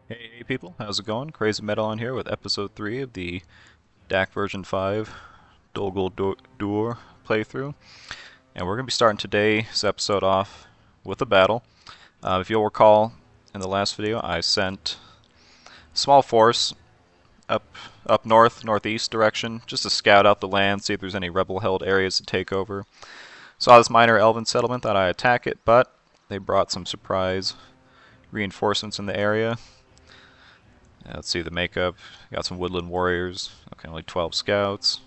Hey people, how's it going? Crazymedellon here with episode 3 of the DAC version 5 Dul Guldur playthrough. And we're going to be starting today's episode off with a battle. If you'll recall, in the last video I sent a small force up north, northeast direction, just to scout out the land, see if there's any rebel-held areas to take over. Saw this minor elven settlement, thought I'd attack it, but they brought some surprise reinforcements in the area. Let's see the makeup. Got some woodland warriors. Okay, only 12 scouts.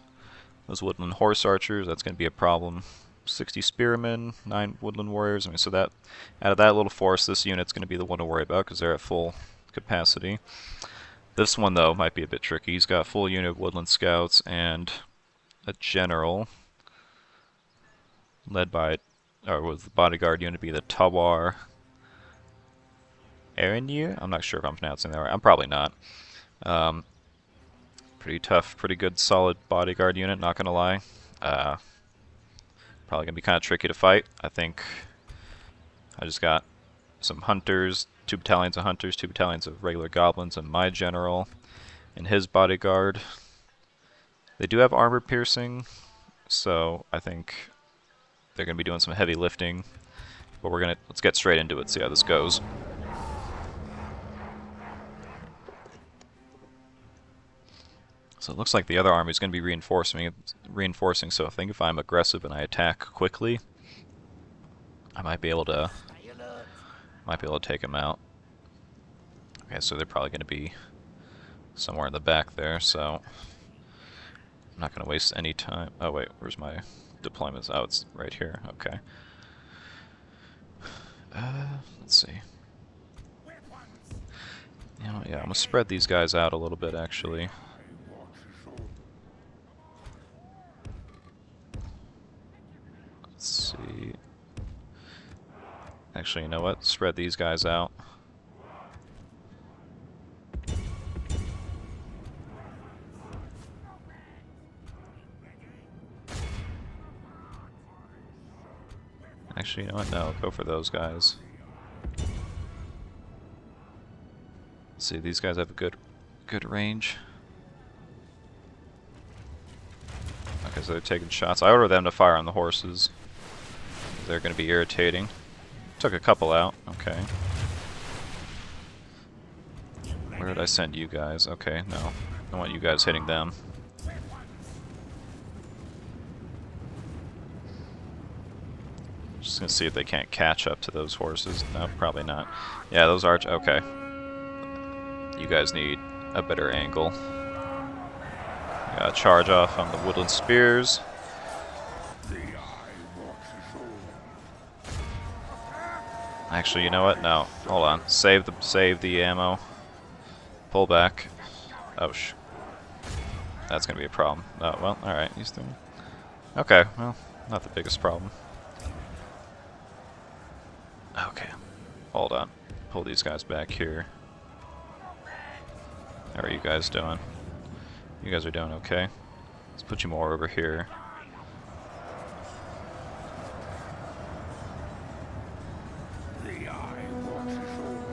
Those woodland horse archers, that's going to be a problem. 60 spearmen, 9 woodland warriors. I mean, so that out of that little force, this unit's going to be the one to worry about because they're at full capacity. This one, though, might be a bit tricky. He's got a full unit of woodland scouts and a general led by, or with the bodyguard unit be the Tawar Arenir? I'm not sure if I'm pronouncing that right. I'm probably not. Pretty tough, pretty good, solid bodyguard unit, not gonna lie. Probably gonna be kind of tricky to fight. I think I just got some hunters, 2 battalions of hunters, 2 battalions of regular goblins, and my general and his bodyguard. They do have armor piercing, so I think they're gonna be doing some heavy lifting. But let's get straight into it, see how this goes. So it looks like the other army is going to be reinforcing. So I think if I'm aggressive and I attack quickly, I might be able to take them out. Okay, so they're probably going to be somewhere in the back there. So I'm not going to waste any time. Oh wait, where's my deployments? Oh, it's right here. Okay. Let's see. Yeah, I'm gonna spread these guys out a little bit actually. Let's see. Actually, you know what? Spread these guys out. Actually, you know what? No, go for those guys. Let's see, these guys have a good range. Okay, so they're taking shots. I order them to fire on the horses. They're going to be irritating. Took a couple out. Okay. Where did I send you guys? Okay, no. I want you guys hitting them. Just going to see if they can't catch up to those horses. No, probably not. Yeah, those arch... Okay. You guys need a better angle. Charge off on the woodland spears. Actually, you know what? No, hold on. Save the ammo. Pull back. Oh that's gonna be a problem. Oh well, all right. He's doing. Okay, well, not the biggest problem. Okay, hold on. Pull these guys back here. How are you guys doing? You guys are doing okay. Let's put you more over here.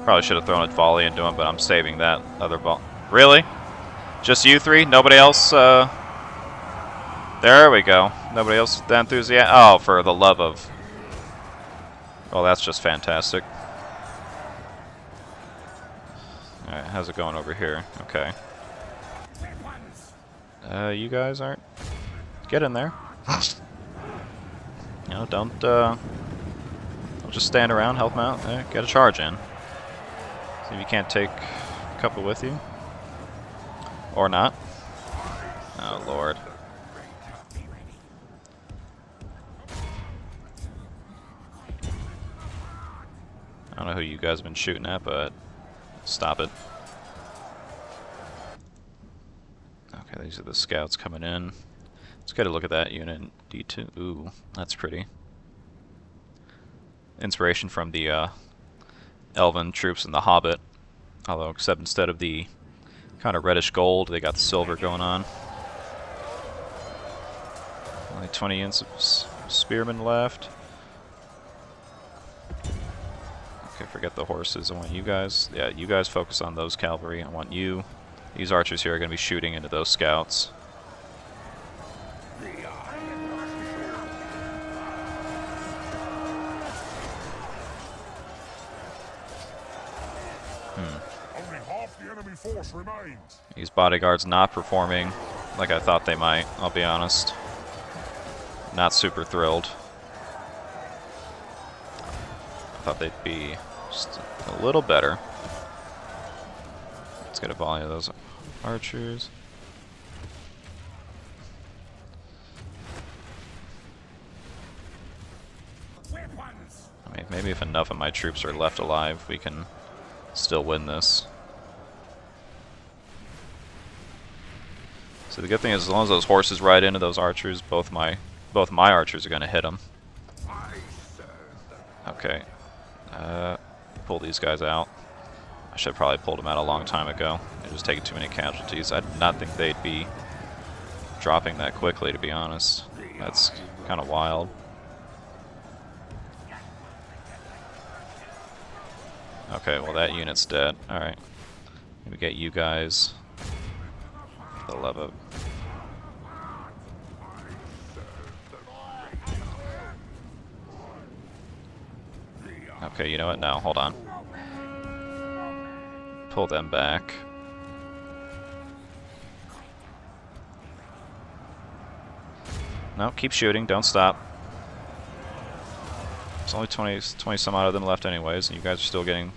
Probably should have thrown a volley into him, but I'm saving that other ball. Really? Just you 3? Nobody else? There we go. Nobody else that enthusiastic? Oh, for the love of... Well, that's just fantastic. Alright, how's it going over here? Okay. You guys aren't... Get in there. You know, don't just stand around, help them out. Get a charge in. See if you can't take a couple with you. Or not. Oh, Lord. I don't know who you guys have been shooting at, but stop it. Okay, these are the scouts coming in. Let's get a look at that unit. D2. Ooh, that's pretty. Inspiration from the elven troops in The Hobbit. Although, except instead of the kind of reddish gold, they got the silver going on. Only 20 units of spearmen left. Okay, forget the horses. I want you guys. Yeah, you guys focus on those cavalry. I want you. These archers here are going to be shooting into those scouts. Only half the enemy force remains. These bodyguards not performing like I thought they might, I'll be honest. Not super thrilled. I thought they'd be just a little better. Let's get a volley of those archers. I mean, maybe if enough of my troops are left alive, we can still win this. So the good thing is, as long as those horses ride into those archers, both my archers are going to hit them. Okay. Pull these guys out. I should have probably pulled them out a long time ago. They're just taking too many casualties. I did not think they'd be dropping that quickly, to be honest. That's kind of wild. Okay, well that unit's dead. Alright. Let me get you guys. The level. Okay, you know what? No, hold on. Pull them back. No, keep shooting. Don't stop. There's only 20 some odd of them left anyways, and you guys are still getting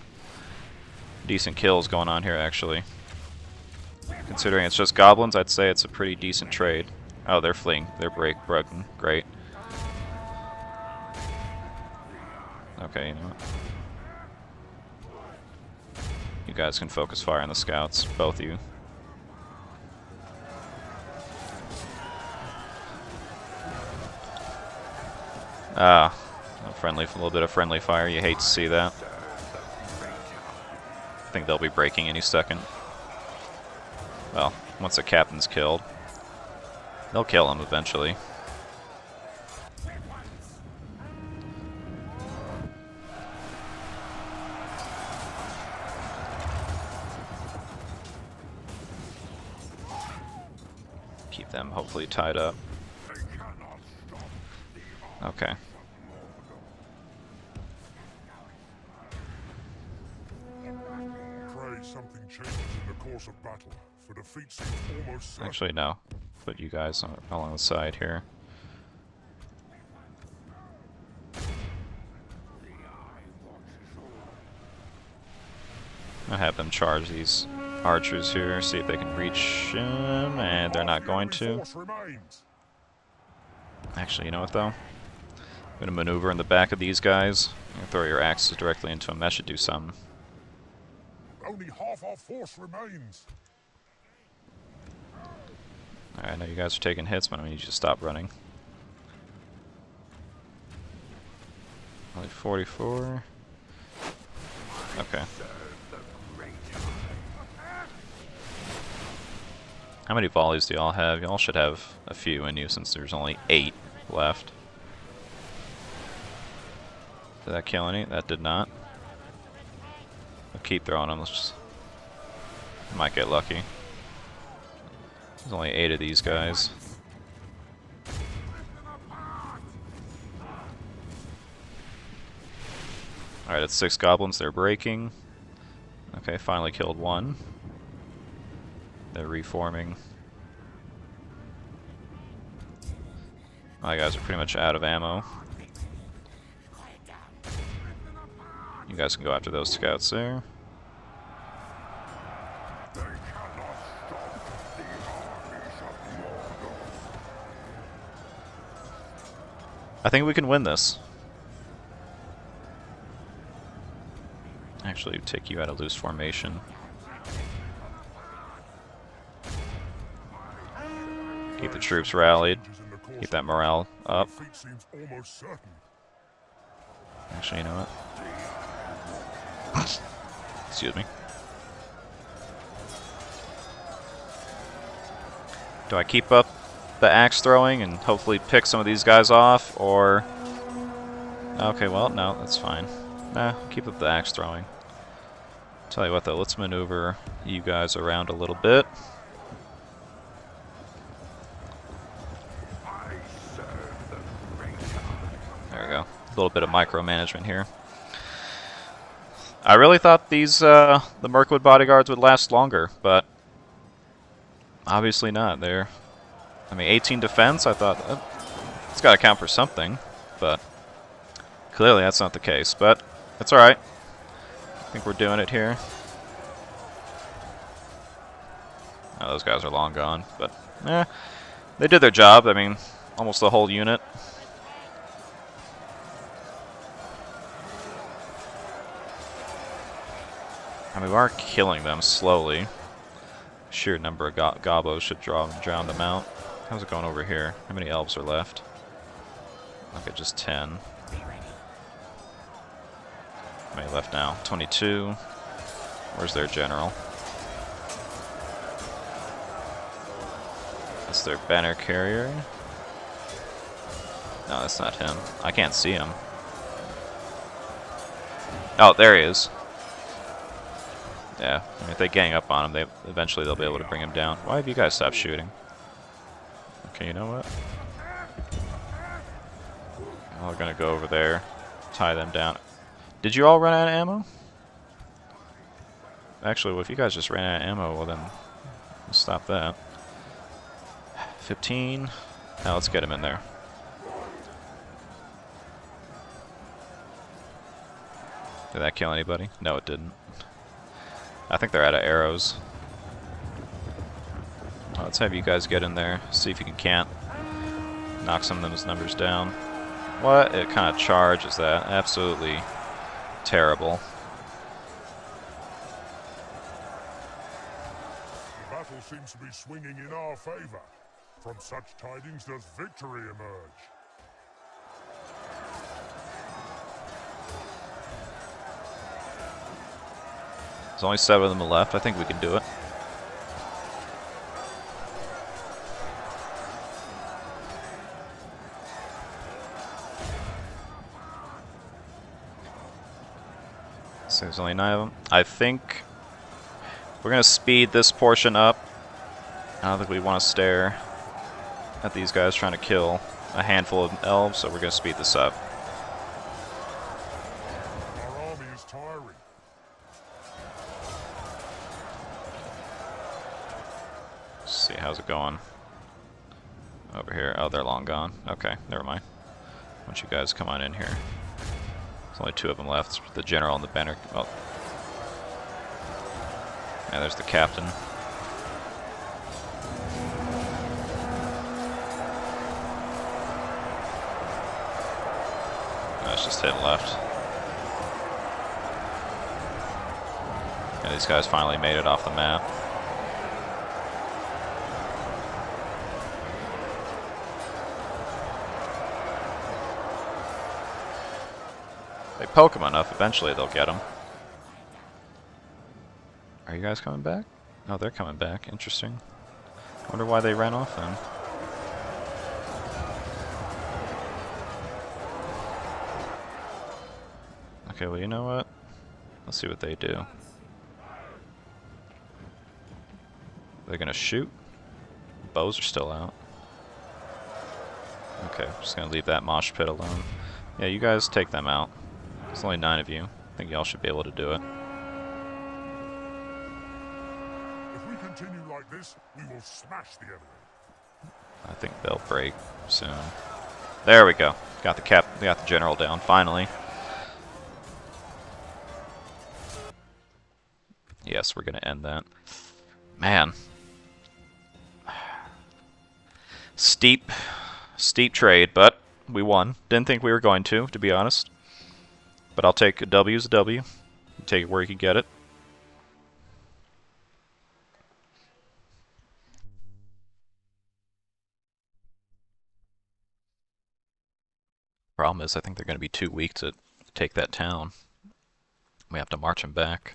decent kills going on here, actually. Considering it's just goblins, I'd say it's a pretty decent trade. Oh, they're fleeing. They're broken. Great. Okay, you know what? You guys can focus fire on the scouts, both of you. Ah, a little bit of friendly fire. You hate to see that. I think they'll be breaking any second. Well, once the captain's killed, they'll kill him eventually. Keep them hopefully tied up. Okay. Something changes in the course of battle, for defeat seems almost certain. Actually, no. Put you guys along the side here. I'll have them charge these archers here, see if they can reach him, and they're not going to. Actually, you know what though? I'm going to maneuver in the back of these guys. You throw your axes directly into them. That should do something. Only half our force remains. Alright, I know you guys are taking hits, but I need you to stop running. Only 44. Okay. How many volleys do y'all have? Y'all should have a few in you since there's only 8 left. Did that kill any? That did not. I'll keep throwing them. Let's just... might get lucky. There's only 8 of these guys. Alright, it's 6 goblins. They're breaking. Okay, finally killed one. They're reforming. My guys are pretty much out of ammo. You guys can go after those scouts there. I think we can win this. Actually, take you out of loose formation. Keep the troops rallied. Keep that morale up. Actually, you know what? Excuse me. Do I keep up the axe throwing and hopefully pick some of these guys off, or... Okay, well, no, that's fine. Nah, keep up the axe throwing. Tell you what though, let's maneuver you guys around a little bit. There we go. A little bit of micromanagement here. I really thought these, the Mirkwood bodyguards would last longer, but obviously not. I mean, 18 defense, I thought, it's got to count for something, but clearly that's not the case, but that's alright. I think we're doing it here. Oh, those guys are long gone, but they did their job. I mean, almost the whole unit. I mean, we are killing them slowly. Sheer number of gobos should drown them out. How's it going over here? How many elves are left? Okay, just 10. How many left now? 22. Where's their general? That's their banner carrier. No, that's not him. I can't see him. Oh, there he is. Yeah, I mean, if they gang up on him, eventually they'll be able to bring him down. Why have you guys stopped shooting? Okay, you know what? We're gonna go over there, tie them down. Did you all run out of ammo? Actually, well, if you guys just ran out of ammo, well then, we'll stop that. 15. Now let's get him in there. Did that kill anybody? No, it didn't. I think they're out of arrows. Well, let's have you guys get in there, see if you can't knock some of those numbers down. What kind of charge is that? Absolutely terrible. The battle seems to be swinging in our favor. From such tidings does victory emerge. There's only 7 of them left. I think we can do it. So there's only 9 of them. I think we're going to speed this portion up. I don't think we want to stare at these guys trying to kill a handful of elves, so we're going to speed this up. Our army is tiring. Let's see, how's it going? Over here. Oh, they're long gone. Okay, never mind. Why don't you guys come on in here? There's only 2 of them left. The general and the banner. Oh. Yeah, there's the captain. Let's just hit left. Yeah, these guys finally made it off the map. They poke them enough, eventually they'll get them. Are you guys coming back? No, they're coming back. Interesting. I wonder why they ran off then. Okay, well, you know what? Let's see what they do. They're gonna shoot. Bows are still out. Okay, I'm just gonna leave that mosh pit alone. Yeah, you guys take them out. There's only 9 of you. I think y'all should be able to do it. If we continue like this, we will smash the enemy. I think they'll break soon. There we go. Got the general down finally. Yes, we're gonna end that. Man. Steep trade, but we won. Didn't think we were going to be honest. But I'll take a W as a W. Take it where you can get it. Problem is, I think they're going to be too weak to take that town. We have to march them back.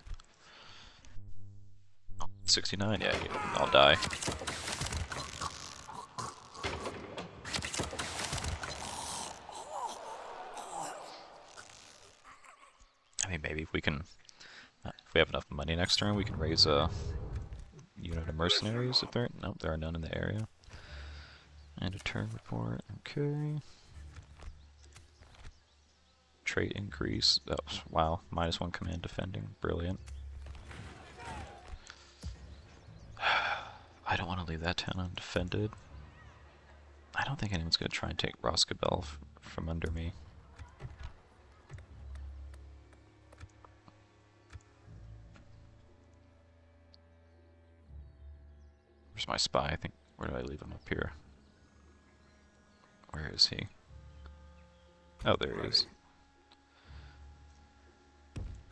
69, yeah, I'll die. we can, if we have enough money next turn, we can raise a unit of mercenaries. If there, nope, there are none in the area. And a turn report. Okay. Trait increase. Oh, wow, -1 command defending. Brilliant. I don't want to leave that town undefended. I don't think anyone's going to try and take Roskabel from under me. Where's my spy? I think, where did I leave him? Up here. Where is he? Oh, there he is.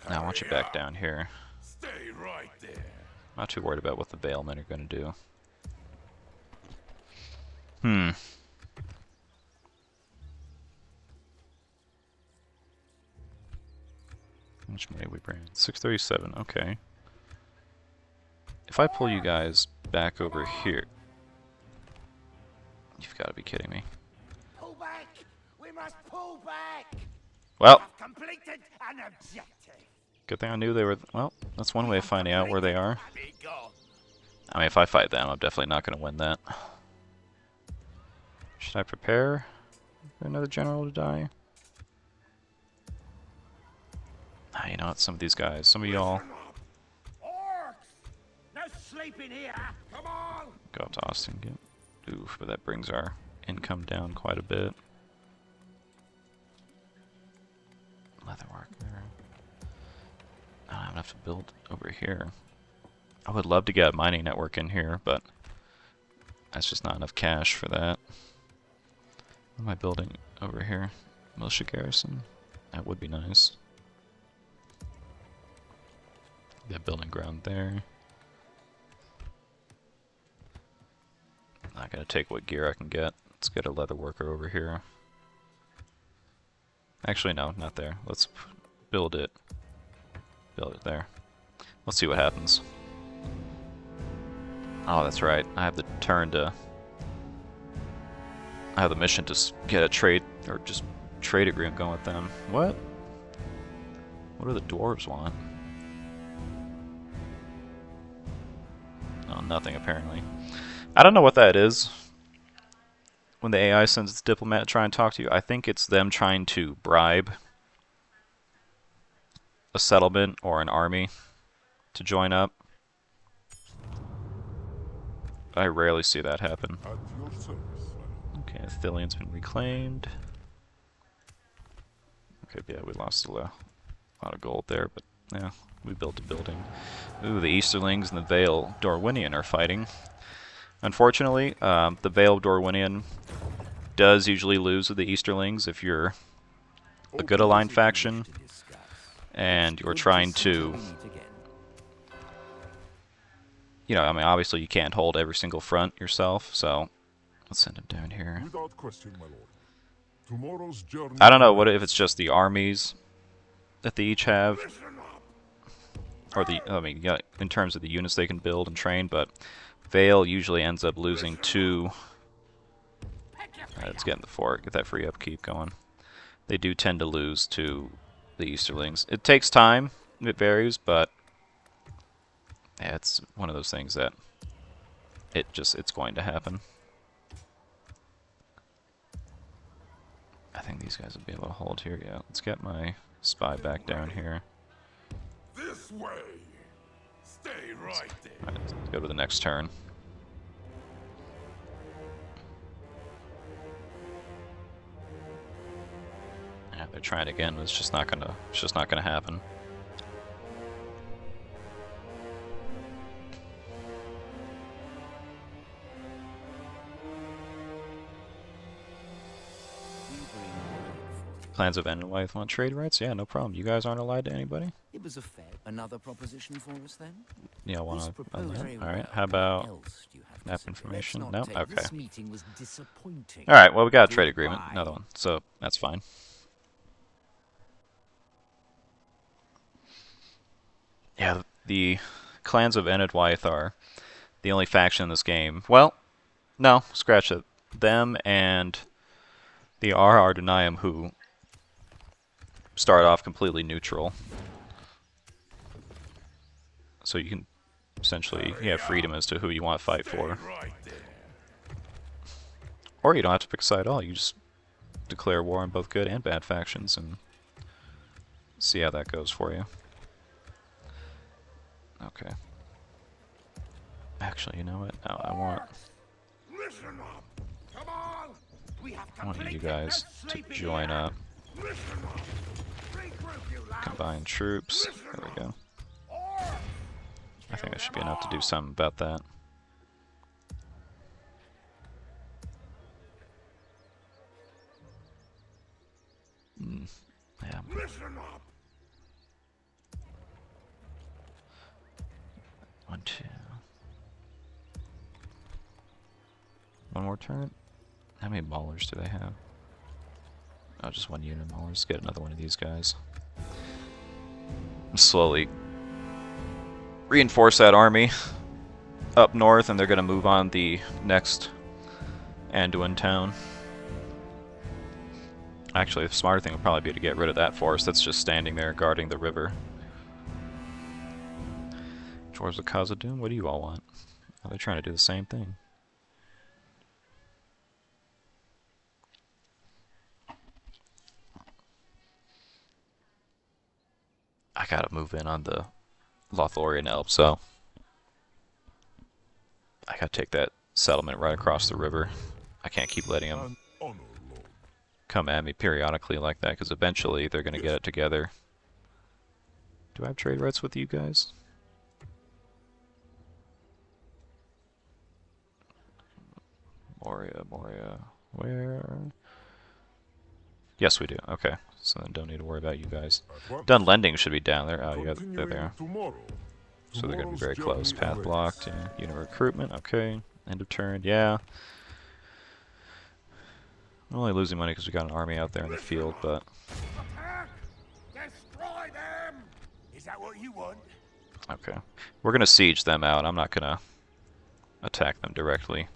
Now I want you back down here. Stay right there. Not too worried about what the Vale men are going to do. How much money we bring? 637, okay. If I pull you guys back over here... You've got to be kidding me. Pull back! We must pull back! Well, Completed an objective! good thing I knew they were... Well, that's one way of finding out where they are. Be gone. I mean, if I fight them, I'm definitely not going to win that. Should I prepare for another general to die? Ah, you know what? Some of these guys, some of y'all... Orcs! No sleeping here! Come on! Go up to Austin. Oof, but that brings our income down quite a bit. Leatherwork there. I don't have enough to build over here. I would love to get a mining network in here, but that's just not enough cash for that. What am I building over here? Militia garrison? That would be nice. That building ground there. Not gonna take what gear I can get. Let's get a leather worker over here. Actually, no, not there. Let's build it. Build it there. Let's see what happens. Oh, that's right. I have the turn to... I have the mission to get a trade, or just trade agreement going with them. What? What do the dwarves want? Oh, nothing apparently. I don't know what that is. When the AI sends its diplomat to try and talk to you, I think it's them trying to bribe a settlement or an army to join up. I rarely see that happen. At your service. Okay, Athelian's been reclaimed. Okay, yeah, we lost a lot of gold there, but yeah, we built a building. Ooh, the Easterlings and the Vale Dorwinian are fighting. Unfortunately, the Vale Dorwinian does usually lose with the Easterlings if you're a good aligned faction and you're trying to... You know, I mean, obviously you can't hold every single front yourself, so let's send him down here. Without question, my lord. Tomorrow's journey. I don't know what if it's just the armies that they each have, or the, I mean, yeah, in terms of the units they can build and train, but Vale usually ends up losing to... let's get in the fort, get that free upkeep going. They do tend to lose to the Easterlings. It takes time, it varies, but yeah, it's one of those things that it's going to happen. I think these guys will be able to hold here. Yeah, let's get my spy back down here. This way. Stay right there. Alright, let's go to the next turn. Yeah, they're trying again, but it's just not gonna happen. Clans of Anduin want trade rights? Yeah, no problem. You guys aren't allied to anybody? It was a fair. Another proposition for us then? Yeah, want This to... proposed very Alright, well. how about... What else do you have to map say? information? Let's No? not take- Okay. This meeting was disappointing. Alright, well we got a trade agreement. Goodbye. Another one. So, that's fine. Yeah, the clans of Anduin are the only faction in this game. Well, no, scratch it. Them and the Ar Ardenayam, who start off completely neutral. So you can essentially have freedom as to who you want to fight for. Or you don't have to pick a side at all. You just declare war on both good and bad factions and see how that goes for you. Okay. Actually, you know what? No, I want you guys to join up. Combine troops. There we go. I think that should be enough to do something about that. Yeah. One, two. One more turn? How many maulers do they have? Oh, just one unit of maulers. Get another one of these guys. Slowly reinforce that army up north, and they're going to move on the next Anduin town. Actually, the smarter thing would probably be to get rid of that force that's just standing there guarding the river. Dwarves of Khazad-dûm, what do you all want? Oh, they're trying to do the same thing. I gotta move in on the Lothlorien elves, so I gotta take that settlement right across the river. I can't keep letting them come at me periodically like that, because eventually they're gonna get it together. Do I have trade rights with you guys? Moria, where? Yes, we do. Okay, so then don't need to worry about you guys. Done lending should be down there. Oh, yeah, they're there. So they're going to be very close. Path blocked. Yeah. Unit recruitment. Okay. End of turn. Yeah. I'm only losing money because we got an army out there in the field, but... Destroy them! Is that what you want? Okay. We're going to siege them out. I'm not going to attack them directly.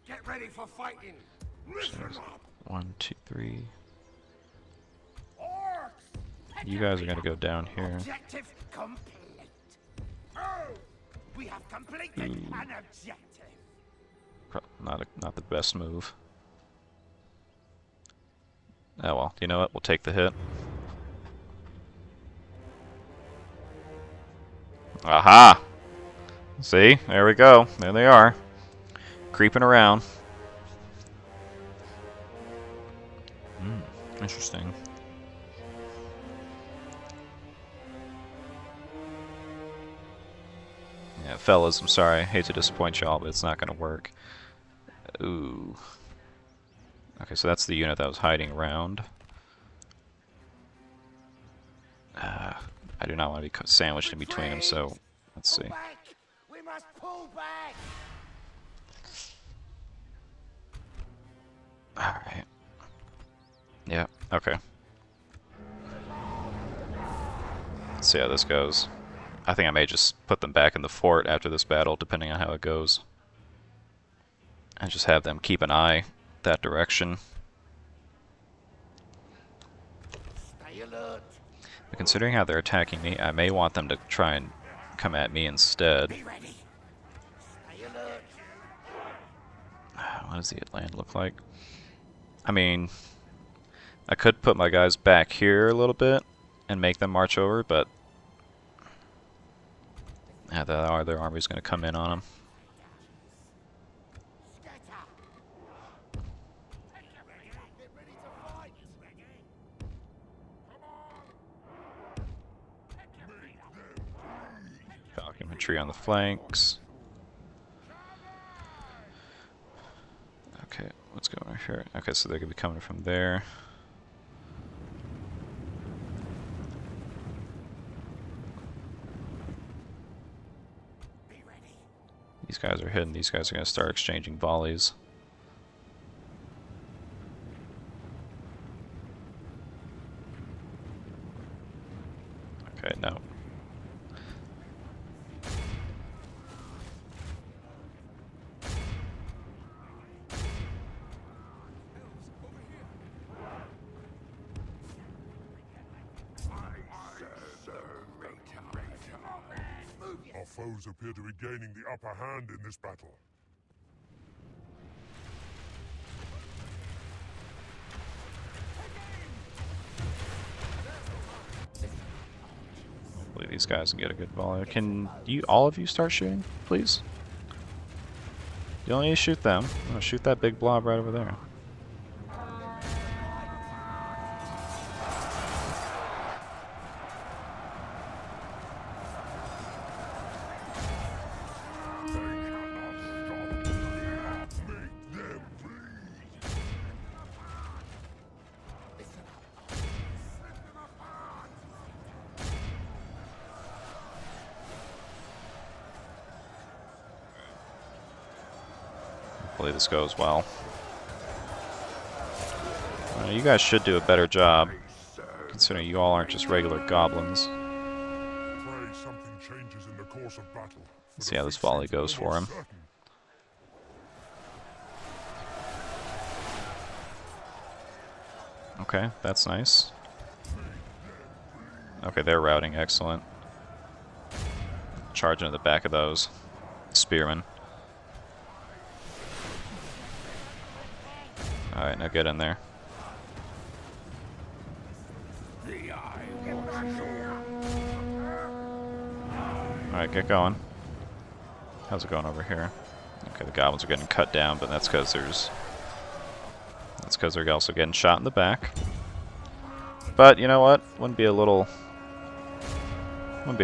Get ready for fighting! Listen up! 1, 2, 3. Orcs! You guys are going to go down here. Objective complete. Oh, we have completed an objective. Not the best move. Oh well, you know what? We'll take the hit. Aha! See? There we go. There they are. Creeping around. Interesting. Yeah, fellas, I'm sorry. I hate to disappoint y'all, but it's not going to work. Ooh. Okay, so that's the unit that was hiding around. I do not want to be sandwiched in between them, so let's see. We must pull back. Alright. Yeah, okay. Let's see how this goes. I think I may just put them back in the fort after this battle, depending on how it goes. And just have them keep an eye that direction. Stay alert. But considering how they're attacking me, I may want them to try and come at me instead. Be ready. Stay alert. What does the land look like? I mean, I could put my guys back here a little bit and make them march over, but yeah, the other army's going to come in on them. Infantry on the flanks. Okay, what's going on here? Okay, so they're going to be coming from there. These guys are hidden. These guys are going to start exchanging volleys. Okay, no. Our foes appear to be gaining the upper hand in this battle. Hopefully these guys can get a good volley. Can you, all of you, start shooting, please? You only need to shoot them. I'm gonna shoot that big blob right over there. Hopefully this goes well. You guys should do a better job, considering you all aren't just regular goblins. Pray something changes in the course of battle. Let's see how this volley goes for him. Okay, that's nice. Okay, they're routing, excellent. Charge into the back of those spearmen. Alright, now get in there. Alright, get going. How's it going over here? Okay, the goblins are getting cut down, but that's because they're also getting shot in the back. But you know what? Wouldn't be a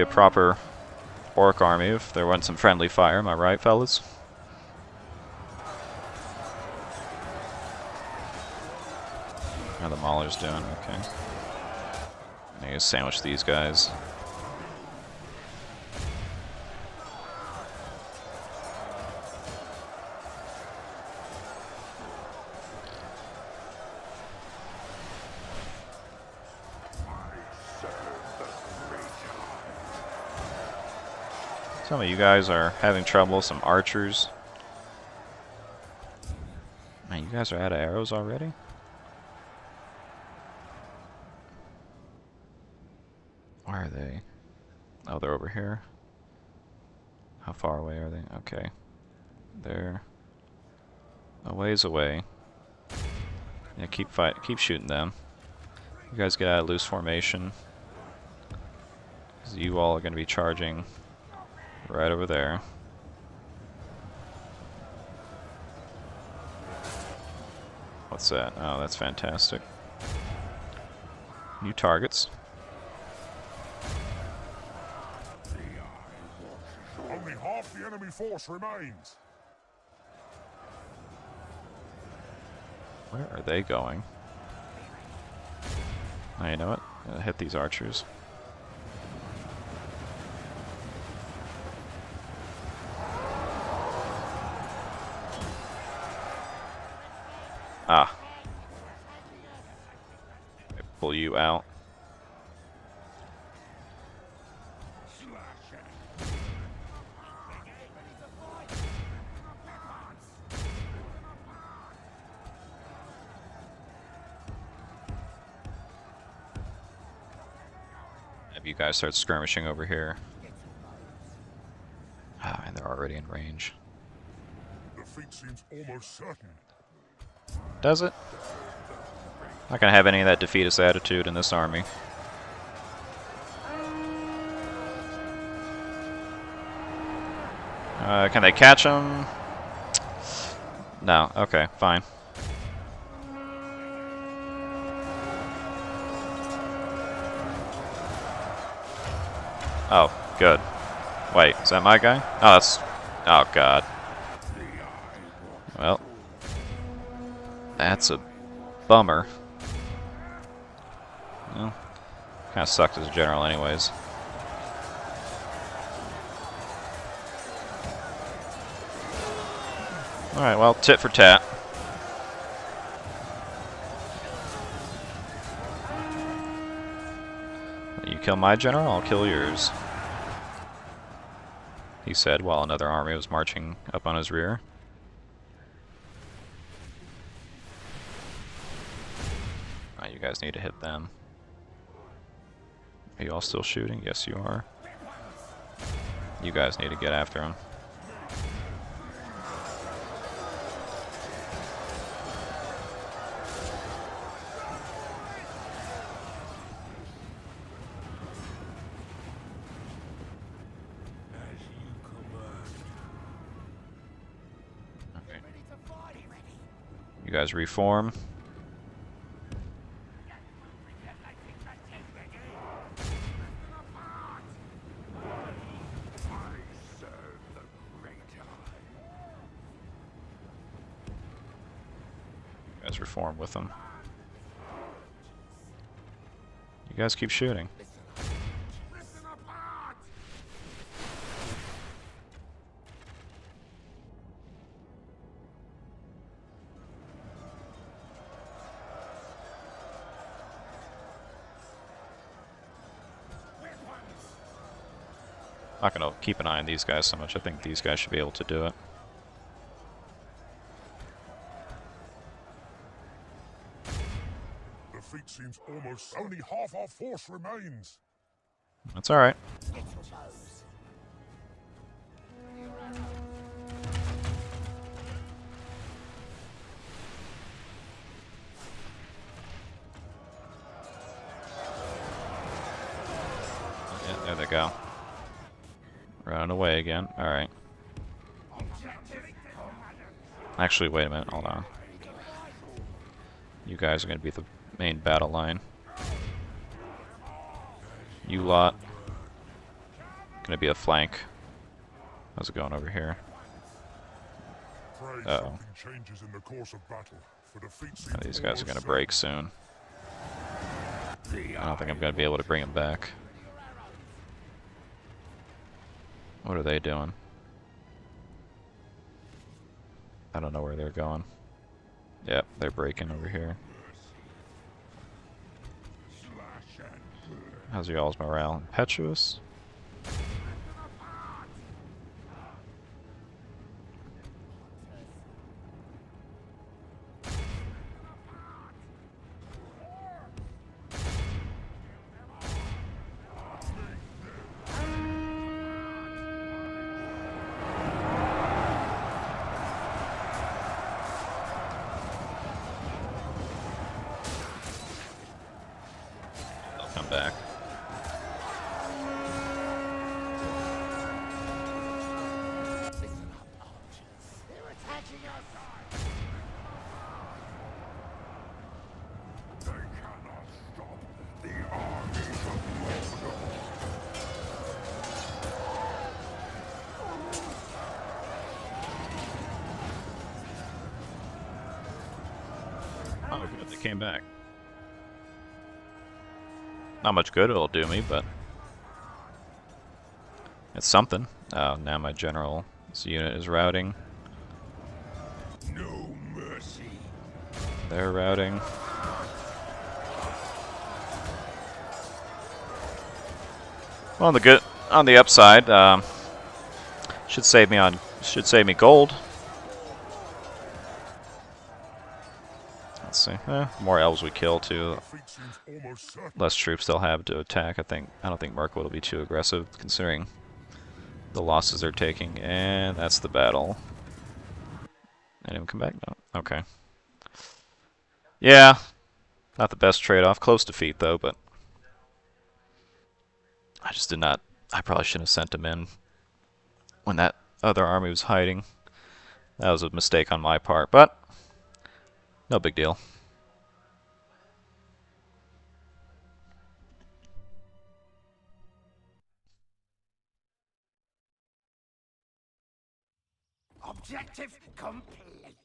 proper orc army if there wasn't some friendly fire, am I right, fellas? How the Mauler's doing, okay. I need to sandwich these guys. Some of you guys are having trouble with some archers. Man, you guys are out of arrows already? Where are they? Oh, they're over here. How far away are they? Okay. They're a ways away. Yeah, keep shooting them. You guys get out of loose formation. 'Cause you all are going to be charging right over there. What's that? Oh, that's fantastic. New targets. Only half the enemy force remains. Where are they going? Oh, you know what? Hit these archers. Ah. Pull you out. Have you guys start skirmishing over here. Ah, and they're already in range. Defeat seems almost certain. Does it? Not gonna have any of that defeatist attitude in this army. Can they catch him? No. Okay, fine. Oh, good. Wait, is that my guy? Oh, that's... Oh, God. Well... That's a bummer. Well, kind of sucked as a general anyways. Alright, well, tit for tat. You kill my general, I'll kill yours. He said while another army was marching up on his rear. You guys need to hit them. Are you all still shooting? Yes, you are. You guys need to get after him. Okay. You guys reform. Reform with them. You guys keep shooting. I'm not gonna keep an eye on these guys so much. I think these guys should be able to do it. Defeat seems almost. Only half our force remains. That's alright. Yeah, there they go. Running away again. Alright. Actually, wait a minute. Hold on. You guys are going to be the main battle line. You lot. Going to be a flank. How's it going over here? Uh-oh. These guys are going to break soon. I don't think I'm going to be able to bring them back. What are they doing? I don't know where they're going. Yep, they're breaking over here. How's y'all's morale? Impetuous? Come back. They're attacking us! They cannot stop the armies of Mordor. Oh, good, they came back. Not much good it'll do me, but it's something. Oh, now my general's unit is routing. No mercy. They're routing. Well, on the upside, should save me gold. Let's see. More elves we kill too. Less troops they'll have to attack. I don't think Mirkwood will be too aggressive considering the losses they're taking. And that's the battle. Anyone come back? No. Okay. Yeah, not the best trade-off. Close defeat though, but I just did not. I probably shouldn't have sent him in when that other army was hiding. That was a mistake on my part, but no big deal. Objective complete.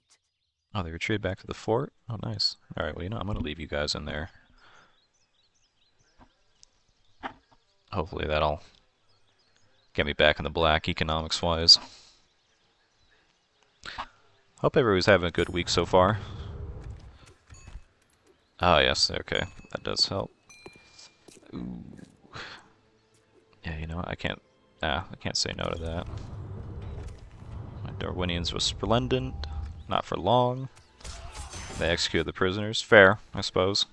Oh, they retreated back to the fort? Oh, nice. Alright, well, you know, I'm going to leave you guys in there. Hopefully that'll get me back in the black economics-wise. Hope everybody's having a good week so far. Oh, yes, okay. That does help. Ooh. Yeah, you know what? I can't say no to that. My Darwinians was splendid. Not for long. They executed the prisoners. Fair, I suppose.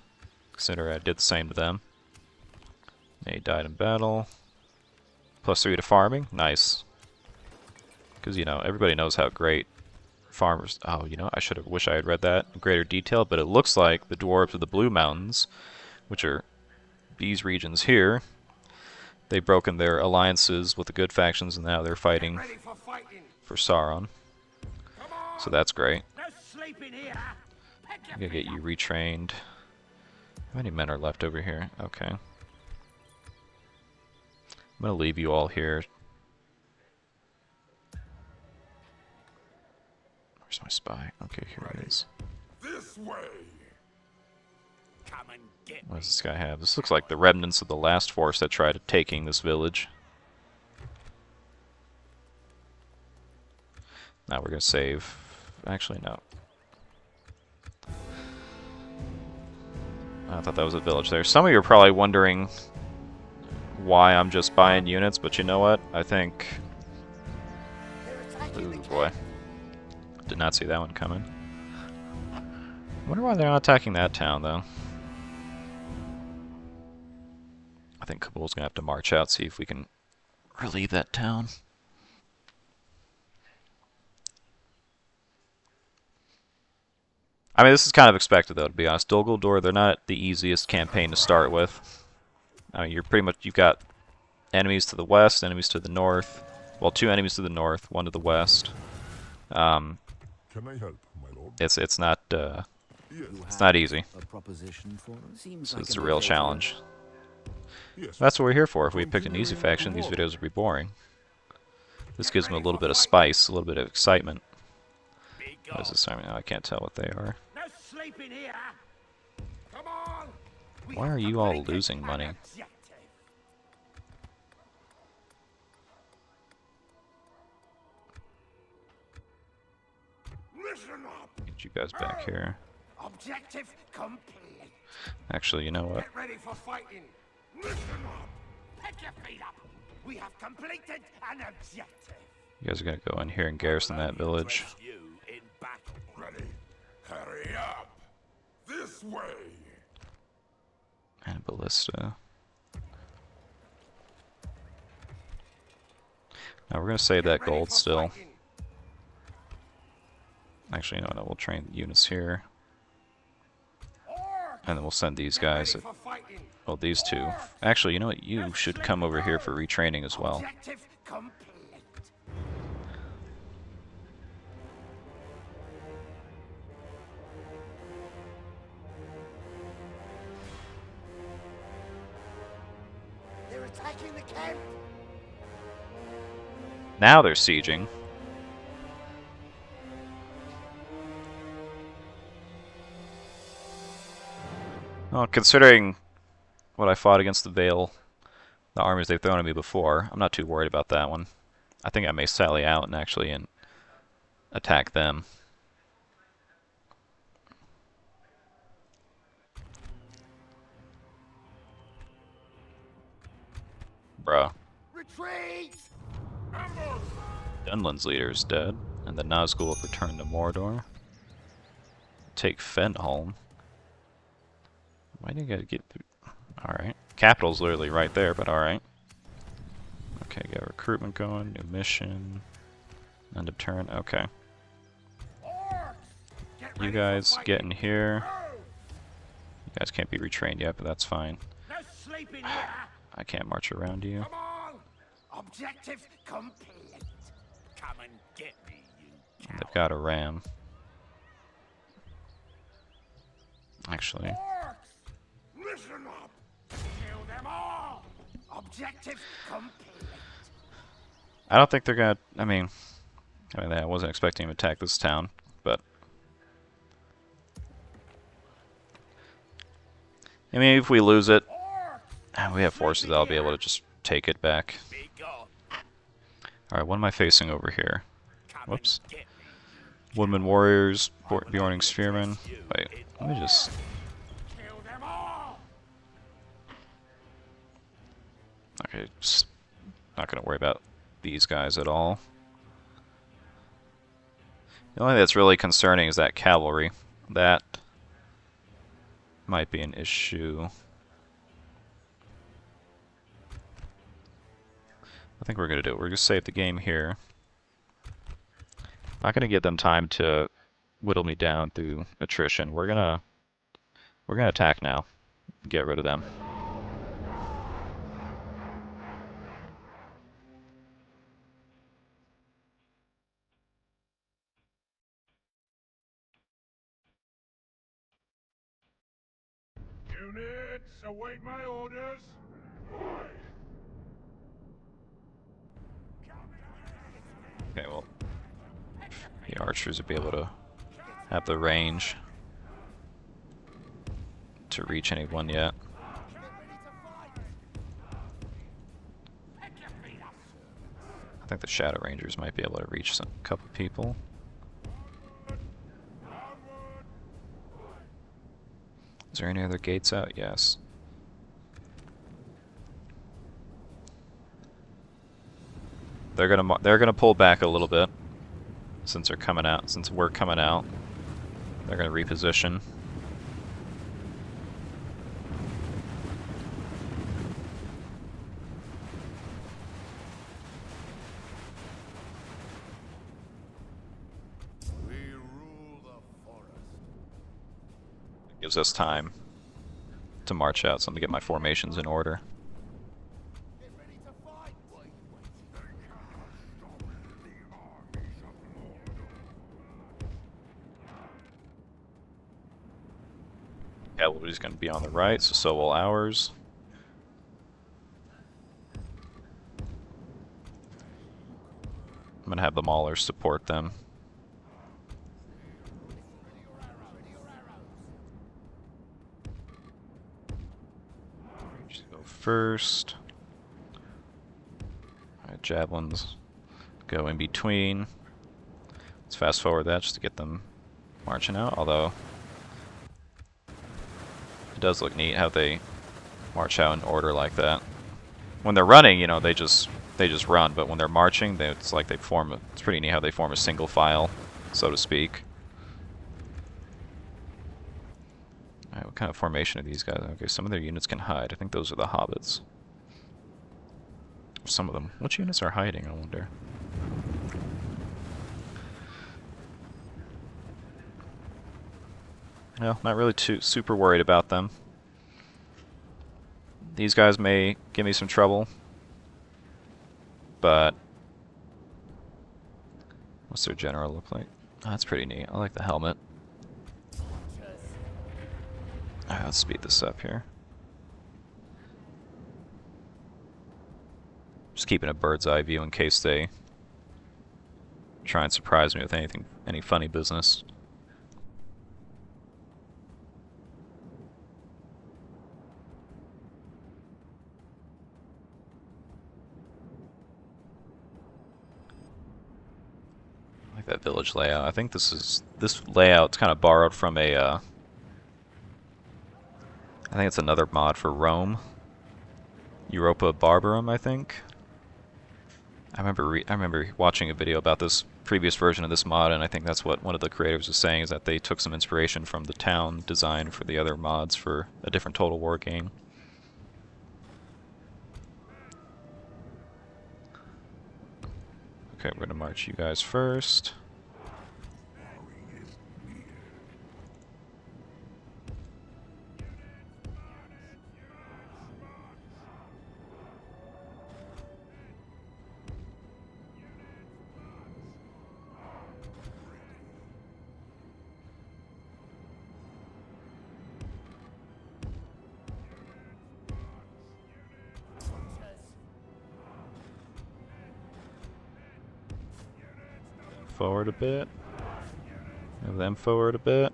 Consider I did the same to them. They died in battle. +3 to farming. Nice. Because, you know, everybody knows how great farmers... Oh, you know, wish I had read that in greater detail, but it looks like the dwarves of the Blue Mountains, which are these regions here, they've broken their alliances with the good factions, and now they're fighting for Sauron. So that's great. I'm gonna get you retrained. How many men are left over here? Okay. I'm gonna leave you all here. Where's my spy? Okay, here it is. This way. Come and get What does this guy have? This looks like the remnants of the last force that tried taking this village. Now we're gonna save. Actually, no. I thought that was a village there. Some of you are probably wondering why I'm just buying units, but you know what? I think... Ooh, boy. Did not see that one coming. I wonder why they're not attacking that town, though. I think Khamul's gonna have to march out, see if we can relieve that town. I mean, this is kind of expected, though, to be honest. Dul Guldur, they're not the easiest campaign to start with. I mean, you've got enemies to the west, enemies to the north. Well, 2 enemies to the north, 1 to the west. Can I help, my lord? It's not it's not easy. So it's a real challenge. Yes. That's what we're here for. If we picked an easy faction, these videos would be boring. This gives them a little bit of spice, a little bit of excitement. What is this? I mean, I can't tell what they are. no sleeping here. Come on. Why are you all losing money? Listen up. Get you guys back here. Objective complete. Actually, you know what? Get ready for fighting. Listen up. Pick your feet up. We have completed an objective. You guys are gonna go in here and garrison that village. You in battle. Ready. Hurry up. This way. And a ballista. Now we're gonna save that gold still. Actually, no, we'll train units here. And then we'll send these guys. Well, these 2. Actually, you know what? You should come over here for retraining as well. Objective complete. They're attacking the camp. Now they're sieging. Well, considering what I fought against the Vale, the armies they've thrown at me before, I'm not too worried about that one. I think I may sally out and actually attack them. Bruh. Retreat. Dunland's leader is dead, and the Nazgul have returned to Mordor. Take Fenholm. Why do you gotta get through? Alright. Capital's literally right there, but alright. Okay, got recruitment going, new mission. End of turn, okay. You guys get in here. You guys can't be retrained yet, but that's fine. No sleeping here. I can't march around you. Come on. Objective complete. Come and get me, you coward. They've got a ram. Actually, Orcs! Listen up. Kill them all. Objective complete. I don't think they're gonna. I mean, I wasn't expecting them to attack this town, but I mean, if we lose it, we have forces that'll be able to just take it back. Be gone. All right, what am I facing over here? Come Whoops. and get me. Woodman warriors, Bjorning spearmen. Wait, let me just. Kill them all. Okay, just not gonna worry about these guys at all. The only thing that's really concerning is that cavalry. That might be an issue. I think we're gonna do it. We're gonna save the game here. Not gonna give them time to whittle me down through attrition. We're gonna attack now. Get rid of them. Units, await my orders. Okay, well, the archers will be able to have the range to reach anyone yet. I think the Shadow Rangers might be able to reach a couple people. Is there any other gates out? Yes. They're gonna pull back a little bit since they're coming out. Since we're coming out, they're gonna reposition. We rule the forest. Gives us time to march out, so I'm gonna get my formations in order. Cavalry's going to be on the right, so will ours. I'm going to have the Maulers support them. Just go first. Alright, javelins go in between. Let's fast forward that just to get them marching out, although it does look neat how they march out in order like that. When they're running, you know, they just run, but when they're marching, it's like they form it's pretty neat how they form a single file, so to speak. Alright, what kind of formation are these guys? Okay, some of their units can hide. I think those are the hobbits. Some of them. Which units are hiding, I wonder? No, not really super worried about them. These guys may give me some trouble, but what's their general look like? Oh, that's pretty neat. I like the helmet. Alright, let's speed this up here. Just keeping a bird's eye view in case they try and surprise me with any funny business. I like that village layout. I think this layout's kind of borrowed from a I think it's another mod for Rome. Europa Barbarum, I think. I remember watching a video about this previous version of this mod, and I think that's what one of the creators was saying, is that they took some inspiration from the town design for the other mods for a different Total War game. Okay, we're gonna march you guys first. Forward a bit. Move them forward a bit.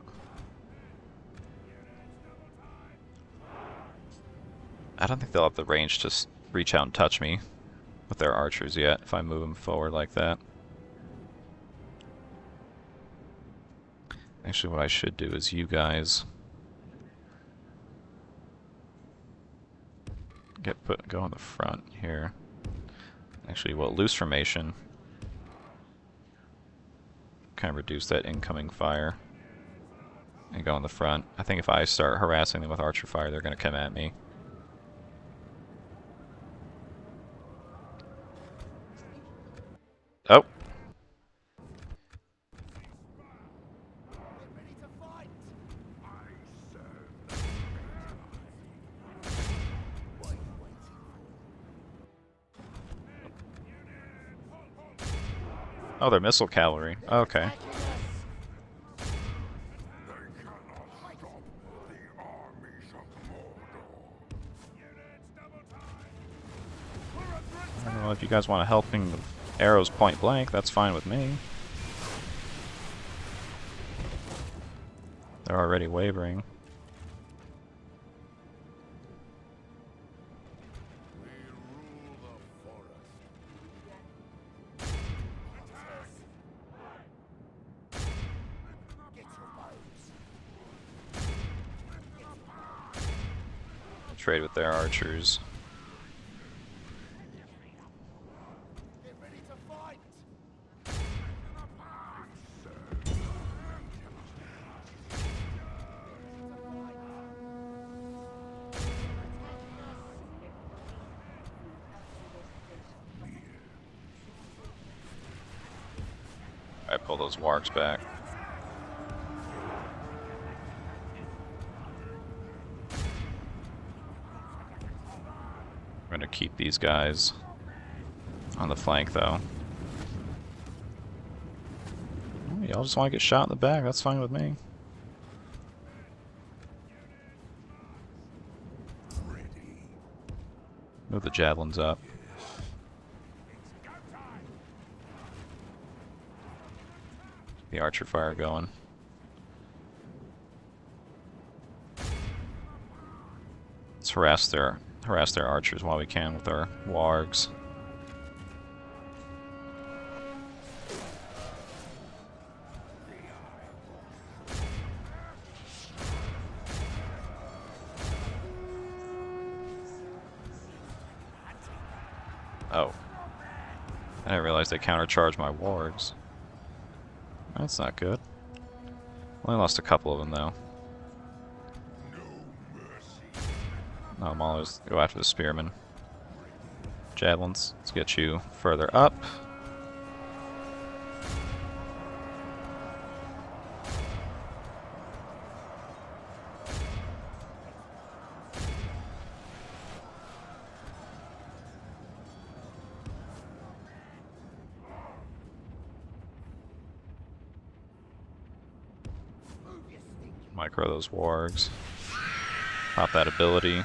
I don't think they'll have the range to reach out and touch me with their archers yet if I move them forward like that. Actually, what I should do is you guys go on the front here. Actually, well, loose formation. Kind of reduce that incoming fire and go in the front. I think if I start harassing them with archer fire, they're going to come at me. Oh. Oh, they're missile cavalry. Okay. I don't know if you guys want to helping the arrows point blank, that's fine with me. They're already wavering. Trade with their archers. I pull those wargs back. We're gonna keep these guys on the flank though. Y'all just want to get shot in the back, that's fine with me. Move the javelins up. The archer fire going. Let's harass their archers while we can with our wargs. Oh. I didn't realize they countercharged my wargs. That's not good. Only lost a couple of them though. No, I'm always go after the spearmen. Javelins, let's get you further up. Micro those wargs. Pop that ability.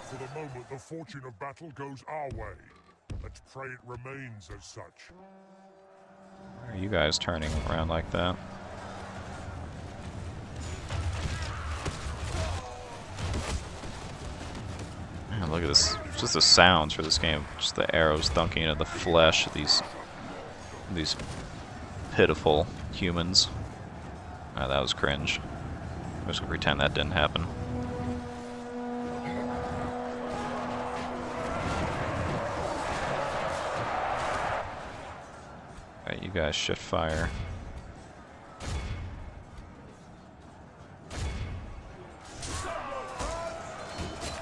For the moment, the fortune of battle goes our way. Let's pray it remains as such. Why are you guys turning around like that? Man, look at this. Just the sounds for this game. Just the arrows thunking into the flesh of these pitiful humans. Ah, that was cringe. I'm just gonna pretend that didn't happen. Alright, you guys should fire.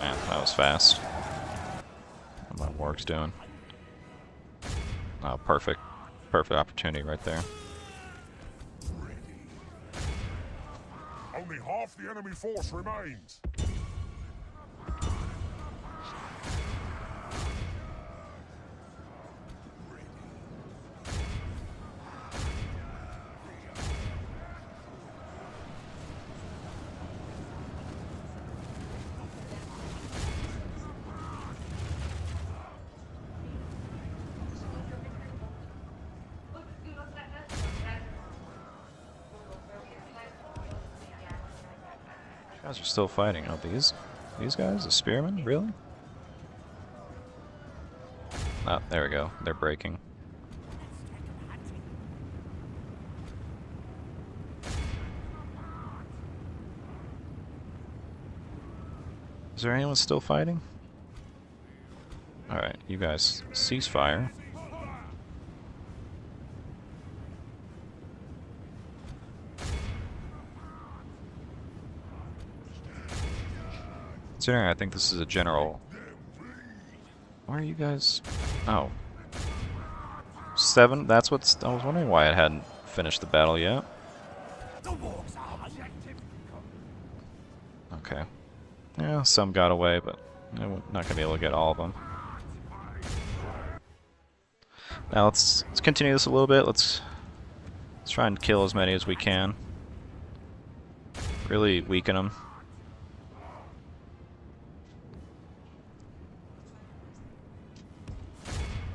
Man, that was fast. What my warg's doing. Oh, perfect. Perfect opportunity right there. Only half the enemy force remains. You guys are still fighting. Oh, these guys? The spearmen? Really? Ah, there we go. They're breaking. Is there anyone still fighting? Alright, you guys cease fire. Considering I think this is a general... Where are you guys? Oh. 7? That's what's... I was wondering why it hadn't finished the battle yet. Okay. Yeah, some got away, but I'm not going to be able to get all of them. Now let's continue this a little bit. Let's try and kill as many as we can. Really weaken them.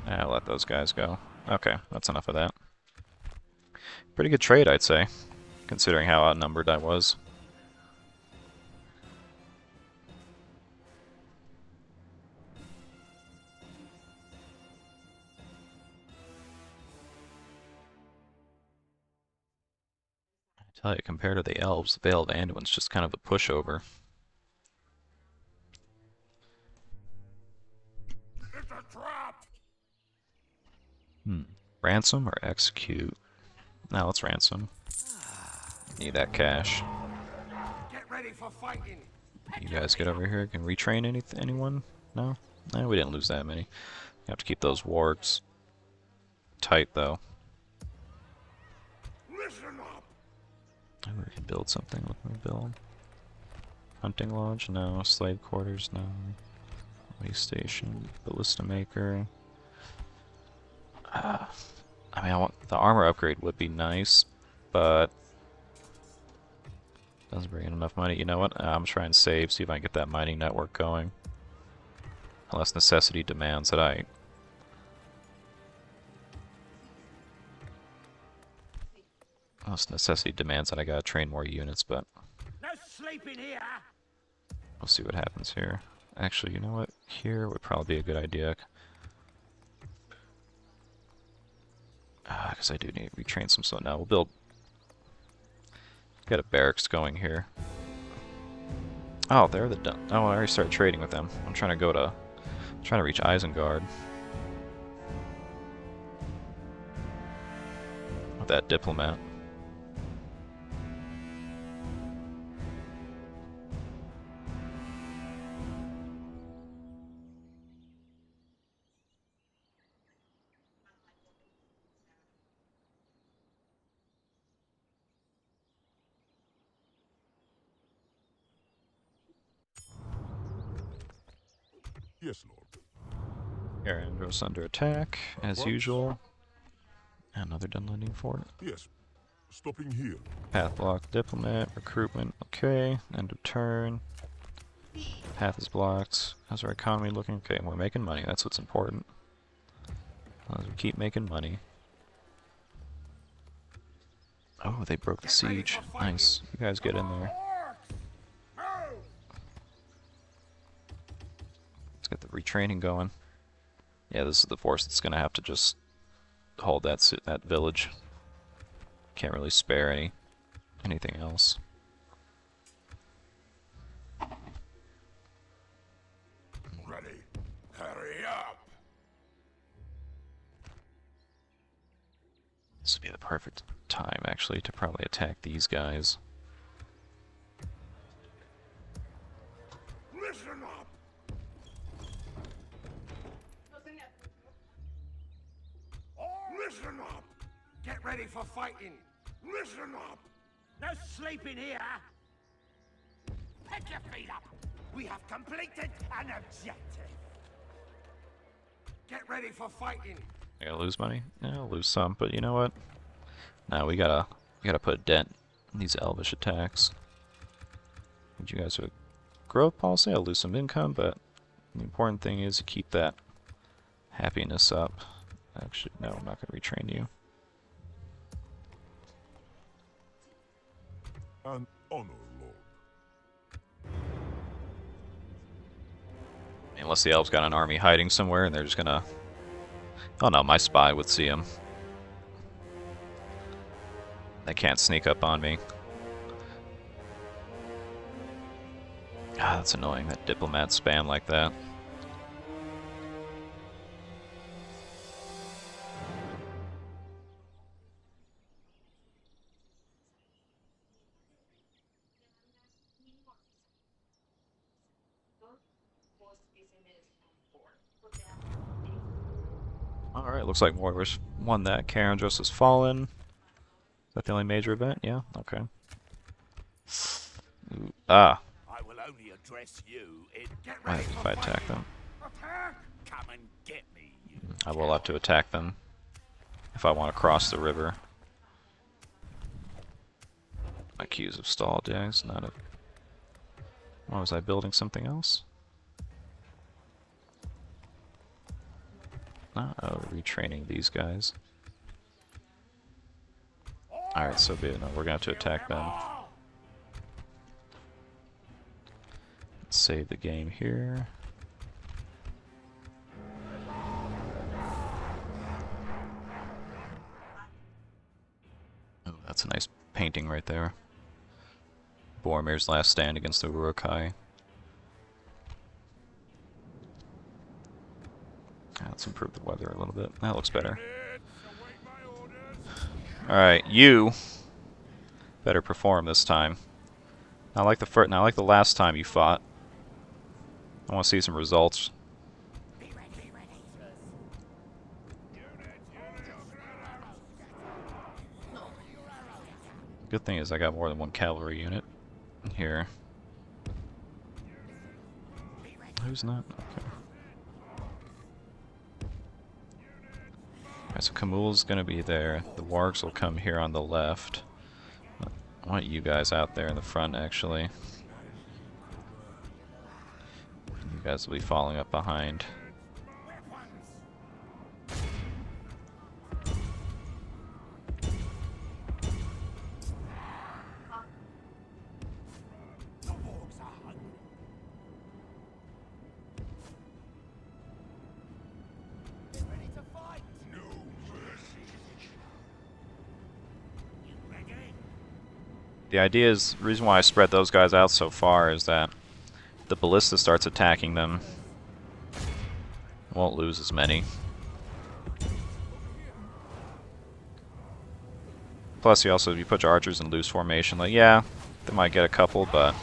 I'll let those guys go. Okay, that's enough of that. Pretty good trade, I'd say, considering how outnumbered I was. I tell you, compared to the elves, the Vale of Anduin's just kind of a pushover. It's a trap! Ransom or execute? Now let's ransom. Need that cash. Get ready for fighting! You guys get over here. Can retrain anyone? No? No, we didn't lose that many. You have to keep those wargs tight, though. Listen up! Oh, we can build something. What can we build? Hunting lodge? No. Slave quarters? No. Way station. Ballista maker. I mean, I want the armor upgrade would be nice, but doesn't bring in enough money. You know what? I'm trying to save, see if I can get that mining network going. Unless necessity demands that I... Unless necessity demands that I gotta train more units, but No sleeping here! we'll see what happens here. Actually, you know what? Here would probably be a good idea. Because I do need to retrain some, so now we'll build... Got a barracks going here. Oh, they're the done. Oh, I already started trading with them. I'm trying to go to... trying to reach Isengard. With that diplomat. Yes, Lord. Arendro's under attack, as What? usual. Another Dunlending fort. Yes. Stopping here. Path blocked, diplomat, recruitment, okay. End of turn. Path is blocked. How's our economy looking? Okay, we're making money, that's what's important. As long as we keep making money. Oh, they broke the siege. Nice. You guys get in there. Let's get the retraining going. Yeah, this is the force that's gonna have to just hold that village. Can't really spare anything else. Ready. Hurry up! This would be the perfect time, actually, to probably attack these guys. Listen up! Listen up! Get ready for fighting! Listen up! No sleeping here! Pick your feet up! We have completed an objective! Get ready for fighting! I gotta lose money? Yeah, I'll lose some, but you know what? Now we gotta put a dent in these elvish attacks. Need you guys to growth policy? I'll lose some income, but the important thing is to keep that happiness up. Actually, no, I'm not gonna retrain you. An honor, Lord. Unless the elves got an army hiding somewhere and they're just gonna... Oh no, my spy would see them. They can't sneak up on me. Ah, that's annoying, that diplomat spam like that. Alright, looks like Moira's won that. Carandros has fallen. Is that the only major event? Yeah? Okay. Ooh, ah. I will only address you in... Get I ready think if for I attack fighting. them. Attack! Come and get me, you I will have to attack them if I want to cross the river. My queues have stalled, yeah, it's not a... Why was I building something else? Oh, retraining these guys. Alright, so be it. No, we're going to have to attack them. Let's save the game here. Oh, that's a nice painting right there. Boromir's last stand against the Uruk-hai. Let's improve the weather a little bit. That looks better. Alright, you better perform this time. Not like the last time you fought. I want to see some results. Good thing is I got more than one cavalry unit here. Who's not? Okay. Alright, so Khamul's gonna be there. The wargs will come here on the left. I want you guys out there in the front, actually. You guys will be following up behind. The idea is, the reason why I spread those guys out so far is that if the ballista starts attacking them, I won't lose as many. Plus, if you put your archers in loose formation, like, yeah, they might get a couple, but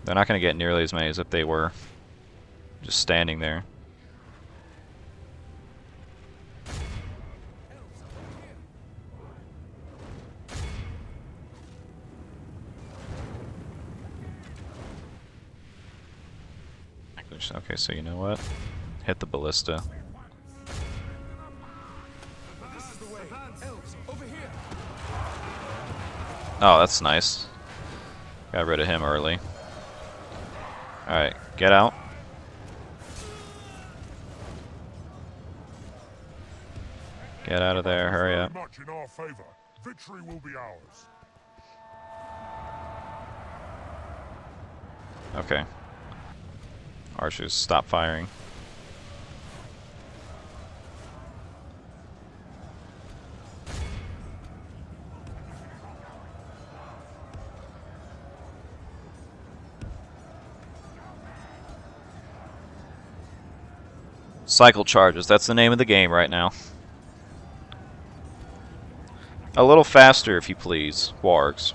they're not going to get nearly as many as if they were just standing there. Okay, so you know what? Hit the ballista. Oh, that's nice. Got rid of him early. Alright, get out. Get out of there, hurry up. Much in our favor. Victory will be ours. Okay. Archers, stop firing. Cycle charges, that's the name of the game right now. A little faster, if you please, wargs.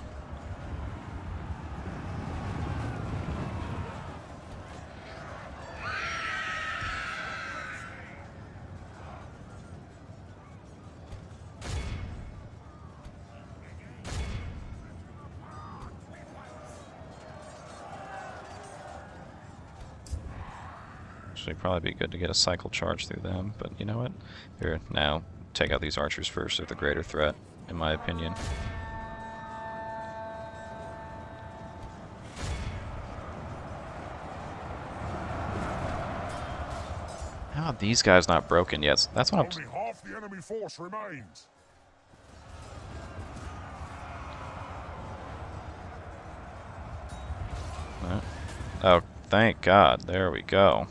It'd probably be good to get a cycle charge through them, but you know what? Here, now, take out these archers first. They're the greater threat, in my opinion. How are these guys not broken yet? That's what I'm... Only half the enemy force remains. Oh, thank God. There we go.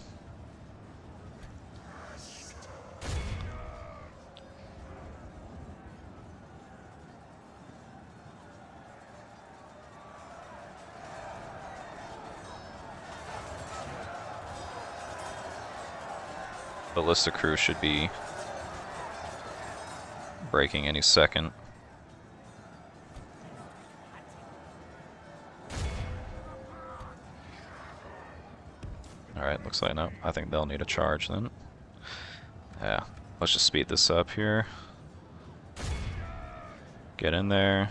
Ballista crew should be breaking any second. Alright, looks like no. I think they'll need a charge then. Yeah, let's just speed this up here. Get in there.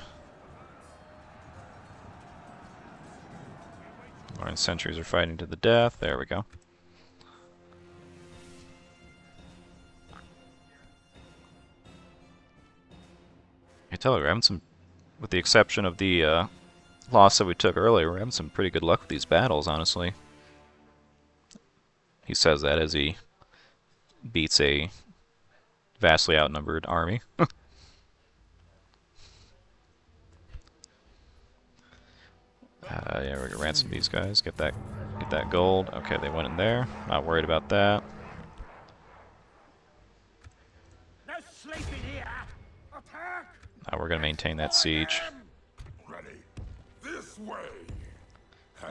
Lorien sentries are fighting to the death. There we go. I tell you, we're having some, with the exception of the loss that we took earlier, we're having some pretty good luck with these battles, honestly. He says that as he beats a vastly outnumbered army. Yeah, we're gonna ransom these guys. Get that gold. Okay, they went in there. Not worried about that. No sleeping here. Attack! Now we're gonna maintain that siege, Ready. This way.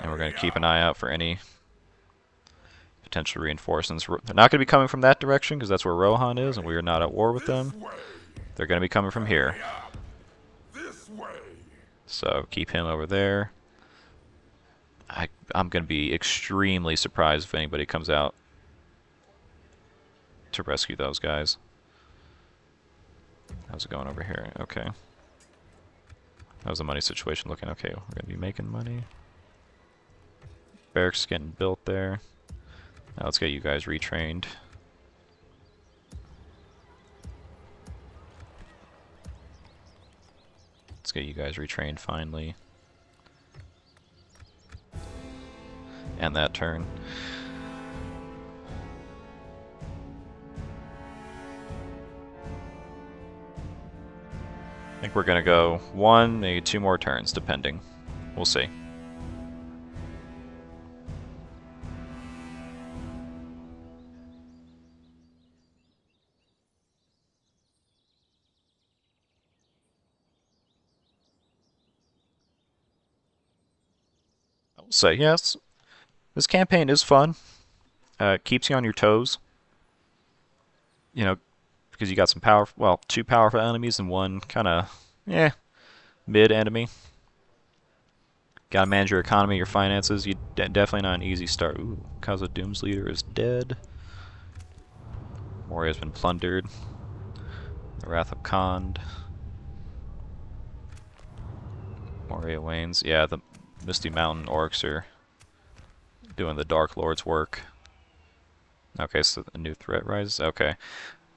and we're gonna keep an eye out for any potential reinforcements. They're not gonna be coming from that direction because that's where Rohan is, and we are not at war with them. They're gonna be coming from here. This way. So keep him over there. I'm going to be extremely surprised if anybody comes out to rescue those guys. How's it going over here? Okay. How's the money situation looking? Okay, we're going to be making money. Barracks getting built there. Now let's get you guys retrained. Let's get you guys retrained finally. And that turn. I think we're gonna go 1, maybe 2 more turns, depending. We'll see. I will say yes. This campaign is fun. It keeps you on your toes. You know, because you got some powerful, well, 2 powerful enemies and 1 kind of, mid enemy. Gotta manage your economy, your finances. You definitely not an easy start. Ooh, Kaza Doom's leader is dead. Moria has been plundered. The Wrath of Khand. Moria wanes. Yeah, the Misty Mountain orcs are doing the Dark Lord's work. Okay, so a new threat rises. Okay.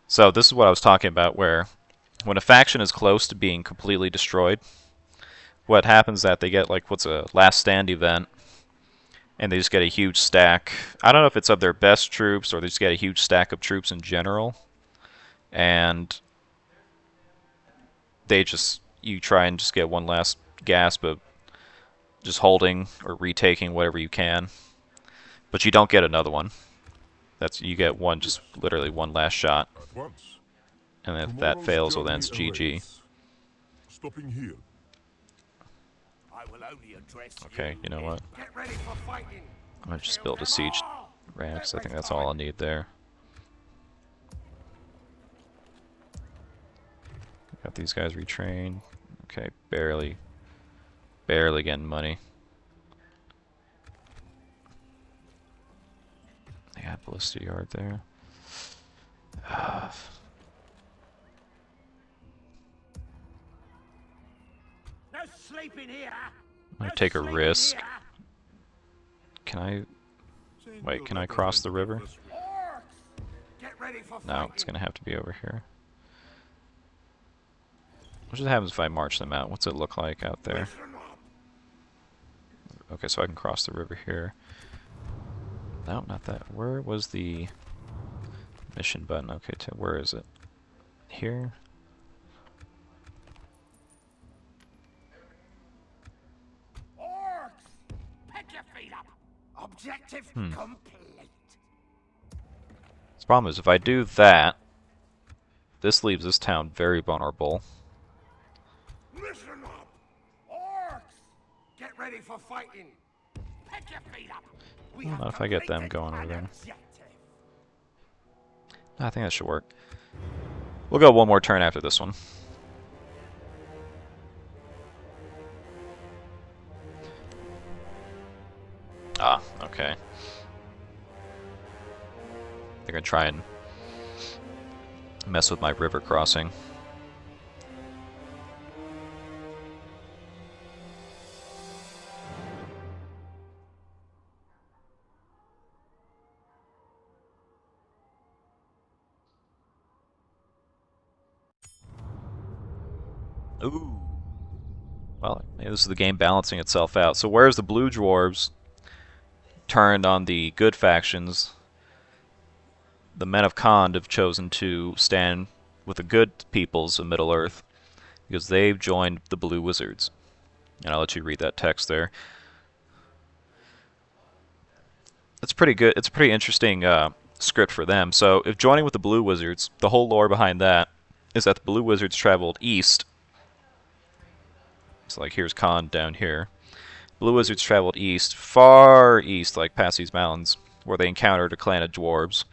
So this is what I was talking about, where when a faction is close to being completely destroyed, what happens is that they get like what's a last stand event, and they just get a huge stack. I don't know if it's of their best troops or they just get a huge stack of troops in general, and you try and just get one last gasp of just holding or retaking whatever you can, but you don't get another one. You get one, just literally one last shot, At once. and if that fails, well then it's GG. Stopping here. I will only address Okay, you know what? Get ready for fighting. I'm gonna just build a siege ramp, 'cause I think that's all I need there. Got these guys retrained. Okay, barely getting money. They got Ballista Yard there. No sleeping here. I'm gonna take a risk. Can I... Wait, can I cross the river? Get ready for No, it's gonna have to be over here. What just happens if I march them out? What's it look like out there? Okay, so I can cross the river here. No, not that. Where was the mission button? Okay, where is it? Here? Orcs! Pick your feet up. Objective complete. The problem is if I do that, this leaves this town very vulnerable. Listen up. Orcs! Get ready for fighting. Pick your feet up. We have Not if I get them completed going over an there. objective. I think that should work. We'll go one more turn after this one. Ah, okay. They're gonna try and Mess with my river crossing. Ooh. Well, maybe this is the game balancing itself out. So whereas the blue dwarves turned on the good factions, the men of Khand have chosen to stand with the good peoples of Middle-earth because they've joined the blue wizards. And I'll let you read that text there. It's pretty good. It's a pretty interesting script for them. So if joining with the blue wizards, the whole lore behind that is that the blue wizards traveled east. So like here's Khand down here. Blue wizards traveled east, far east, like past these mountains, where they encountered a clan of dwarves,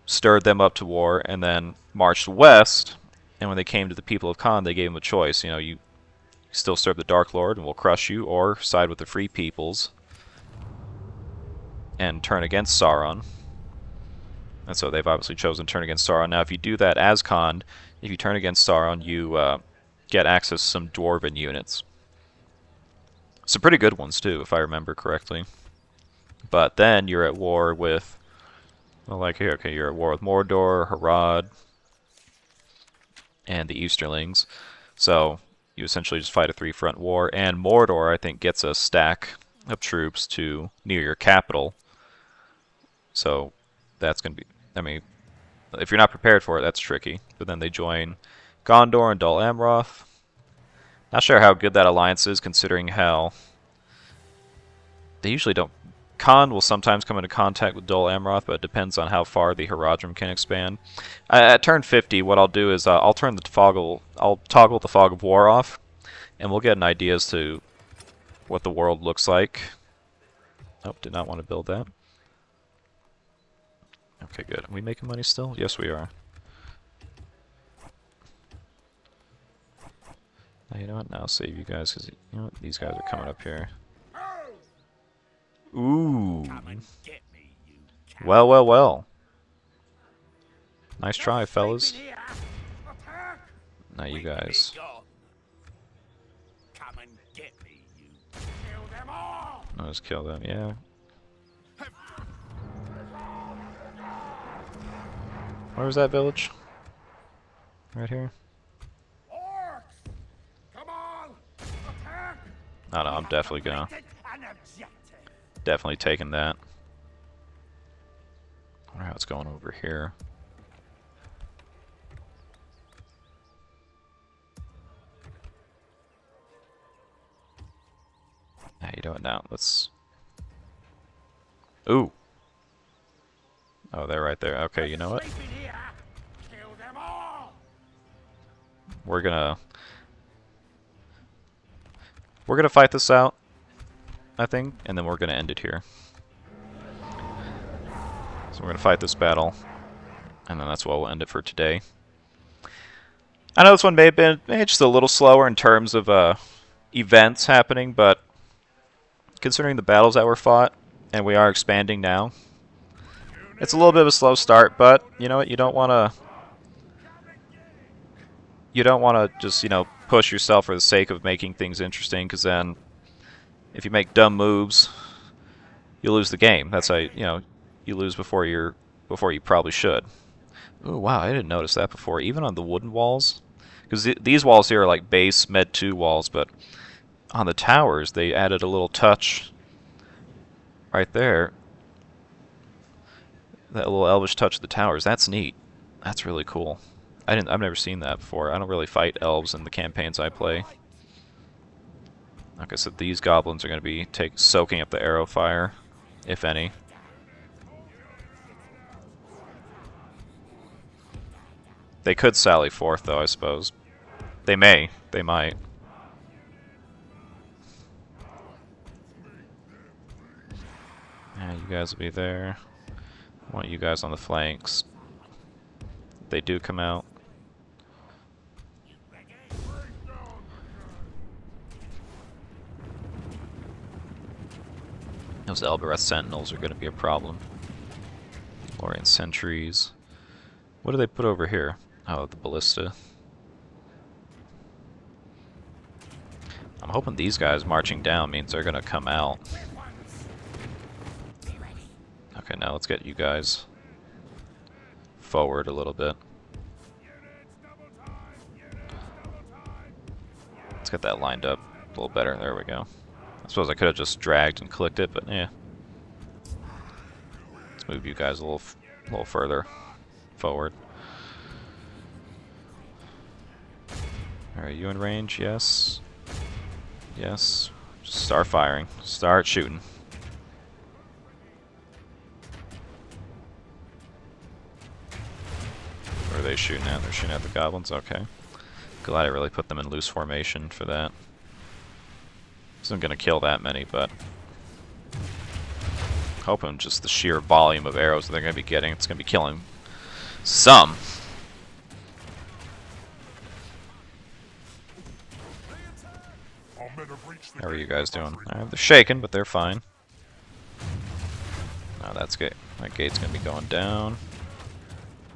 stirred them up to war, and then marched west. And when they came to the people of Khand, they gave them a choice. You know, you still serve the Dark Lord and we'll crush you, or side with the free peoples and turn against Sauron. And so they've obviously chosen to turn against Sauron. Now, if you do that as Khand, if you turn against Sauron, you get access to some dwarven units. Some pretty good ones, too, if I remember correctly. But then you're at war with... Well, like here, okay, you're at war with Mordor, Harad, and the Easterlings. So you essentially just fight a three-front war. And Mordor, I think, gets a stack of troops to near your capital. So that's going to be... I mean, if you're not prepared for it, that's tricky. But then they join Gondor and Dol Amroth. Not sure how good that alliance is, considering how they usually don't. Khan will sometimes come into contact with Dol Amroth, but it depends on how far the Haradrim can expand. At turn 50, what I'll do is I'll toggle the Fog of War off, and we'll get an idea as to what the world looks like. Oh, did not want to build that. Okay, good. Are we making money still? Yes, we are. Now, you know what? Now I'll save you guys, because you know what? These guys are coming up here. Ooh. Well, well, well. Nice try, fellas. Now you guys. I'll just kill them, yeah. Where was that village? Right here? Oh no, I'm definitely gonna... Definitely taking that. I wonder how it's going over here. How you doing now? Let's... Ooh! Oh, they're right there. Okay, you know what? We're gonna fight this out, I think, and then we're gonna end it here. So we're gonna fight this battle, and then that's why we'll end it for today. I know this one may have been just a little slower in terms of events happening, but considering the battles that were fought, and we are expanding now, it's a little bit of a slow start. But you know what? You don't want to just, you know, push yourself for the sake of making things interesting, because then if you make dumb moves, you lose the game. That's how, you know, you lose before you probably should. Oh wow, I didn't notice that before. Even on the wooden walls, because these walls here are like base Med 2 walls, but on the towers they added a little touch right there. That little elvish touch of the towers. That's neat. That's really cool. I've never seen that before. I don't really fight elves in the campaigns I play. Like I said, these goblins are going to be soaking up the arrow fire, if any. They could sally forth, though, I suppose. They may. They might. Yeah, you guys will be there. I want you guys on the flanks. They do come out. Those Elbereth Sentinels are going to be a problem. Lorien sentries. What do they put over here? Oh, the ballista. I'm hoping these guys marching down means they're gonna come out. Okay, now let's get you guys forward a little bit. Let's get that lined up a little better. There we go. I suppose I could have just dragged and clicked it, but yeah. Let's move you guys a little further forward. Alright, you in range? Yes. Yes. Just start firing. Start shooting. Where are they shooting at? They're shooting at the goblins? Okay. Glad I really put them in loose formation for that. Isn't gonna kill that many, but hoping just the sheer volume of arrows that they're gonna be getting, it's gonna be killing some. How are you guys doing? They're shaking, but they're fine. Oh, that's good. That gate's gonna be going down.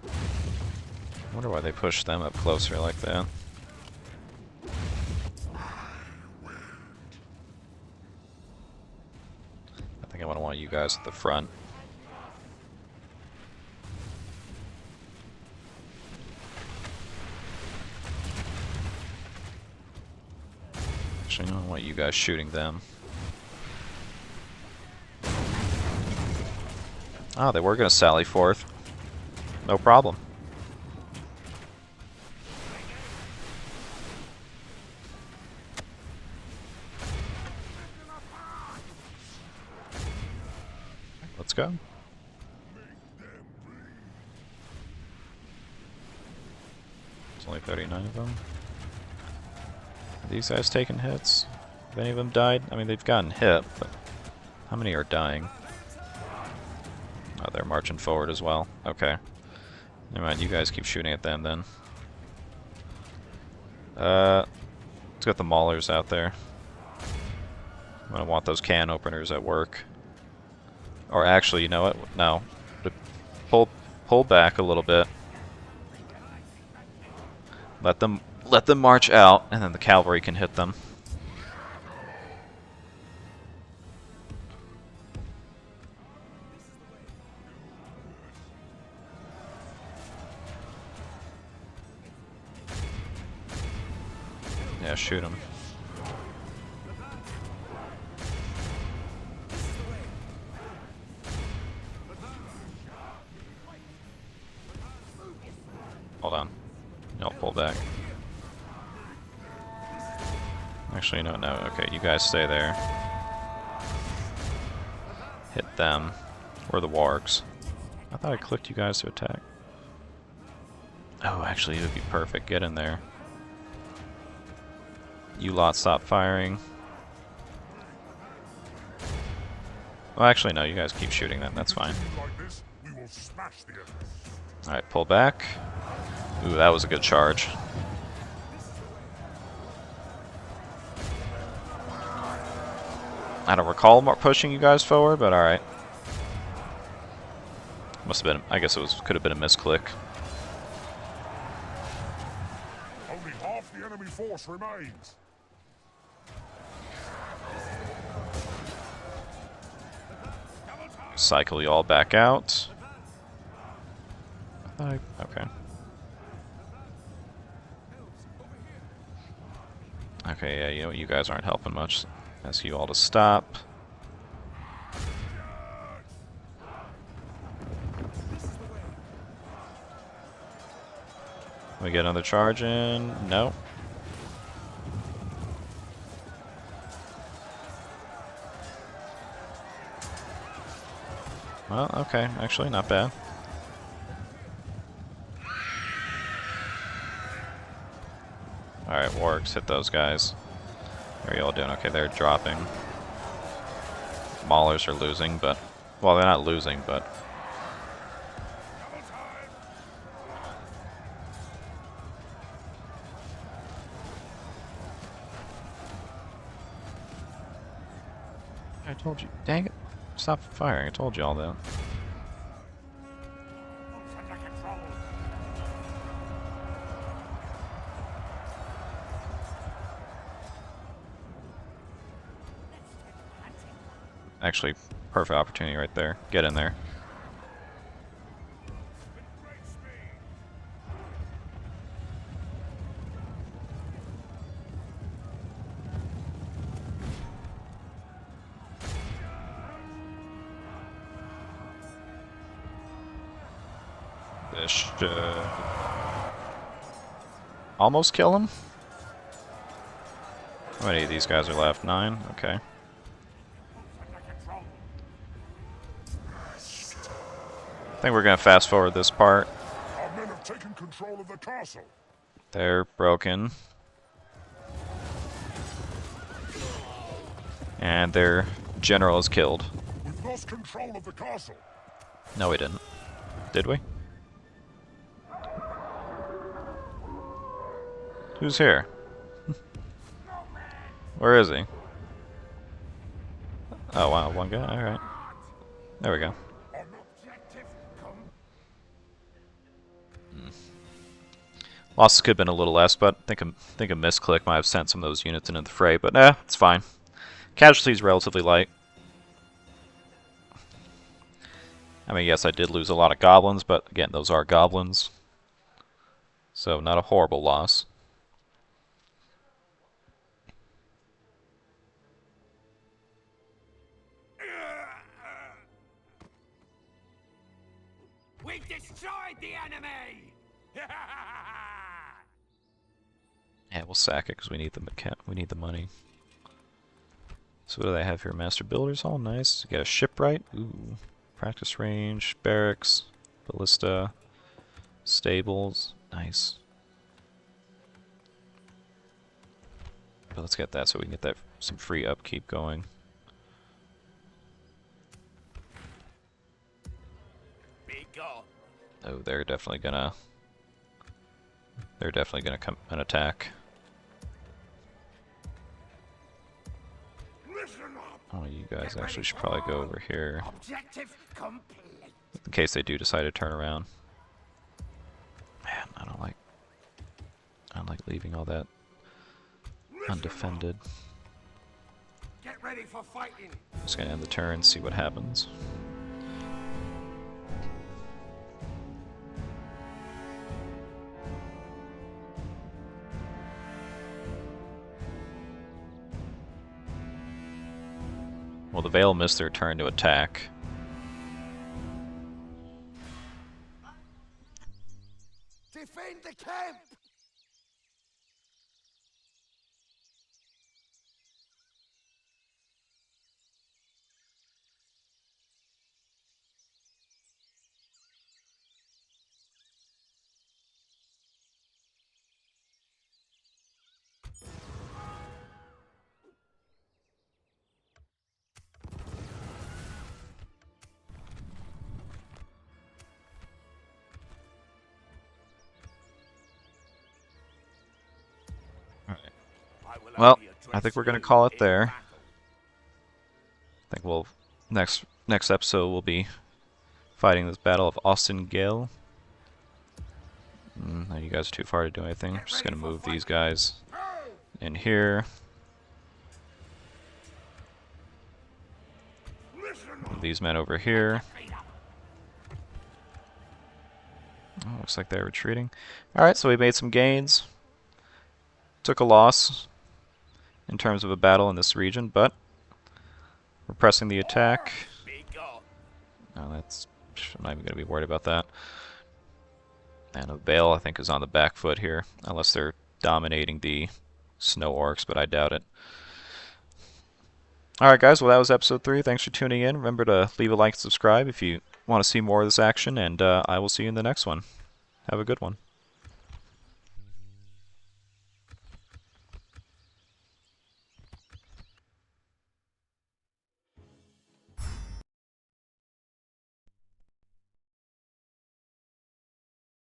I wonder why they pushed them up closer like that. I think I want you guys at the front. Actually, I don't want you guys shooting them. Ah, they were gonna sally forth. No problem. Let's go. There's only 39 of them. Are these guys taking hits? Have any of them died? I mean, they've gotten hit, but how many are dying? Oh, they're marching forward as well. Okay. Never mind, you guys keep shooting at them then. Let's get the maulers out there. I'm gonna want those can openers at work. Or actually, you know what? No. Pull back a little bit. Let them march out, and then the cavalry can hit them. Yeah, shoot them. Hold on. I'll pull back. Actually, no. Okay, you guys stay there. Hit them. Or the wargs. I thought I clicked you guys to attack. Oh, actually, it would be perfect. Get in there. You lot stop firing. Well, actually, no. You guys keep shooting them. That's fine. Alright, pull back. Ooh, that was a good charge. I don't recall pushing you guys forward, but alright. Must have been, I guess could have been a misclick. Only half the enemy force remains. Cycle you all back out. Okay. Okay, yeah, you know, you guys aren't helping much. Ask you all to stop. We get another charge in? No. Well, okay, actually, not bad. Alright, wargs, hit those guys. How are y'all doing? Okay, they're dropping. Maulers are losing, but... Well, they're not losing, but... I told you. Dang it. Stop firing. I told you all that. Actually, perfect opportunity right there. Get in there. This should almost kill him. How many of these guys are left? 9? Okay. I think we're gonna fast forward this part. Our men have taken control of the castle. They're broken. And their general is killed. We've lost control of the castle. No, we didn't. Did we? Who's here? Where is he? Oh wow, one guy? Alright. There we go. Losses could have been a little less, but I think a misclick might have sent some of those units into the fray, but it's fine. Casualties relatively light. I mean, yes, I did lose a lot of goblins, but again, those are goblins. So, not a horrible loss. We've destroyed the enemy! Yeah, we'll sack it because we need the money. So what do they have here? Master Builders Hall, nice. You got a shipwright, ooh. Practice range, barracks, ballista, stables, nice. But let's get that so we can get that some free upkeep going. Be gone. Oh, they're definitely gonna come and attack. Oh, you guys actually should probably go over here Objective complete. in case they do decide to turn around. Man, I don't like leaving all that undefended. Get ready for fighting. Just gonna end the turn, see what happens. Well, the Vale missed their turn to attack. Defend the camp. Well, I think we're gonna call it there. I think we'll next episode we'll be fighting this battle of Austin Gale. No, you guys are too far to do anything. I'm just gonna move these guys in here. Move these men over here. Oh, looks like they're retreating. Alright, so we made some gains. Took a loss in terms of a battle in this region, but we're pressing the attack. No, I'm not even going to be worried about that. And a Vale, I think, is on the back foot here, unless they're dominating the snow orcs, but I doubt it. Alright guys, well that was episode 3. Thanks for tuning in. Remember to leave a like and subscribe if you want to see more of this action, and I will see you in the next one. Have a good one.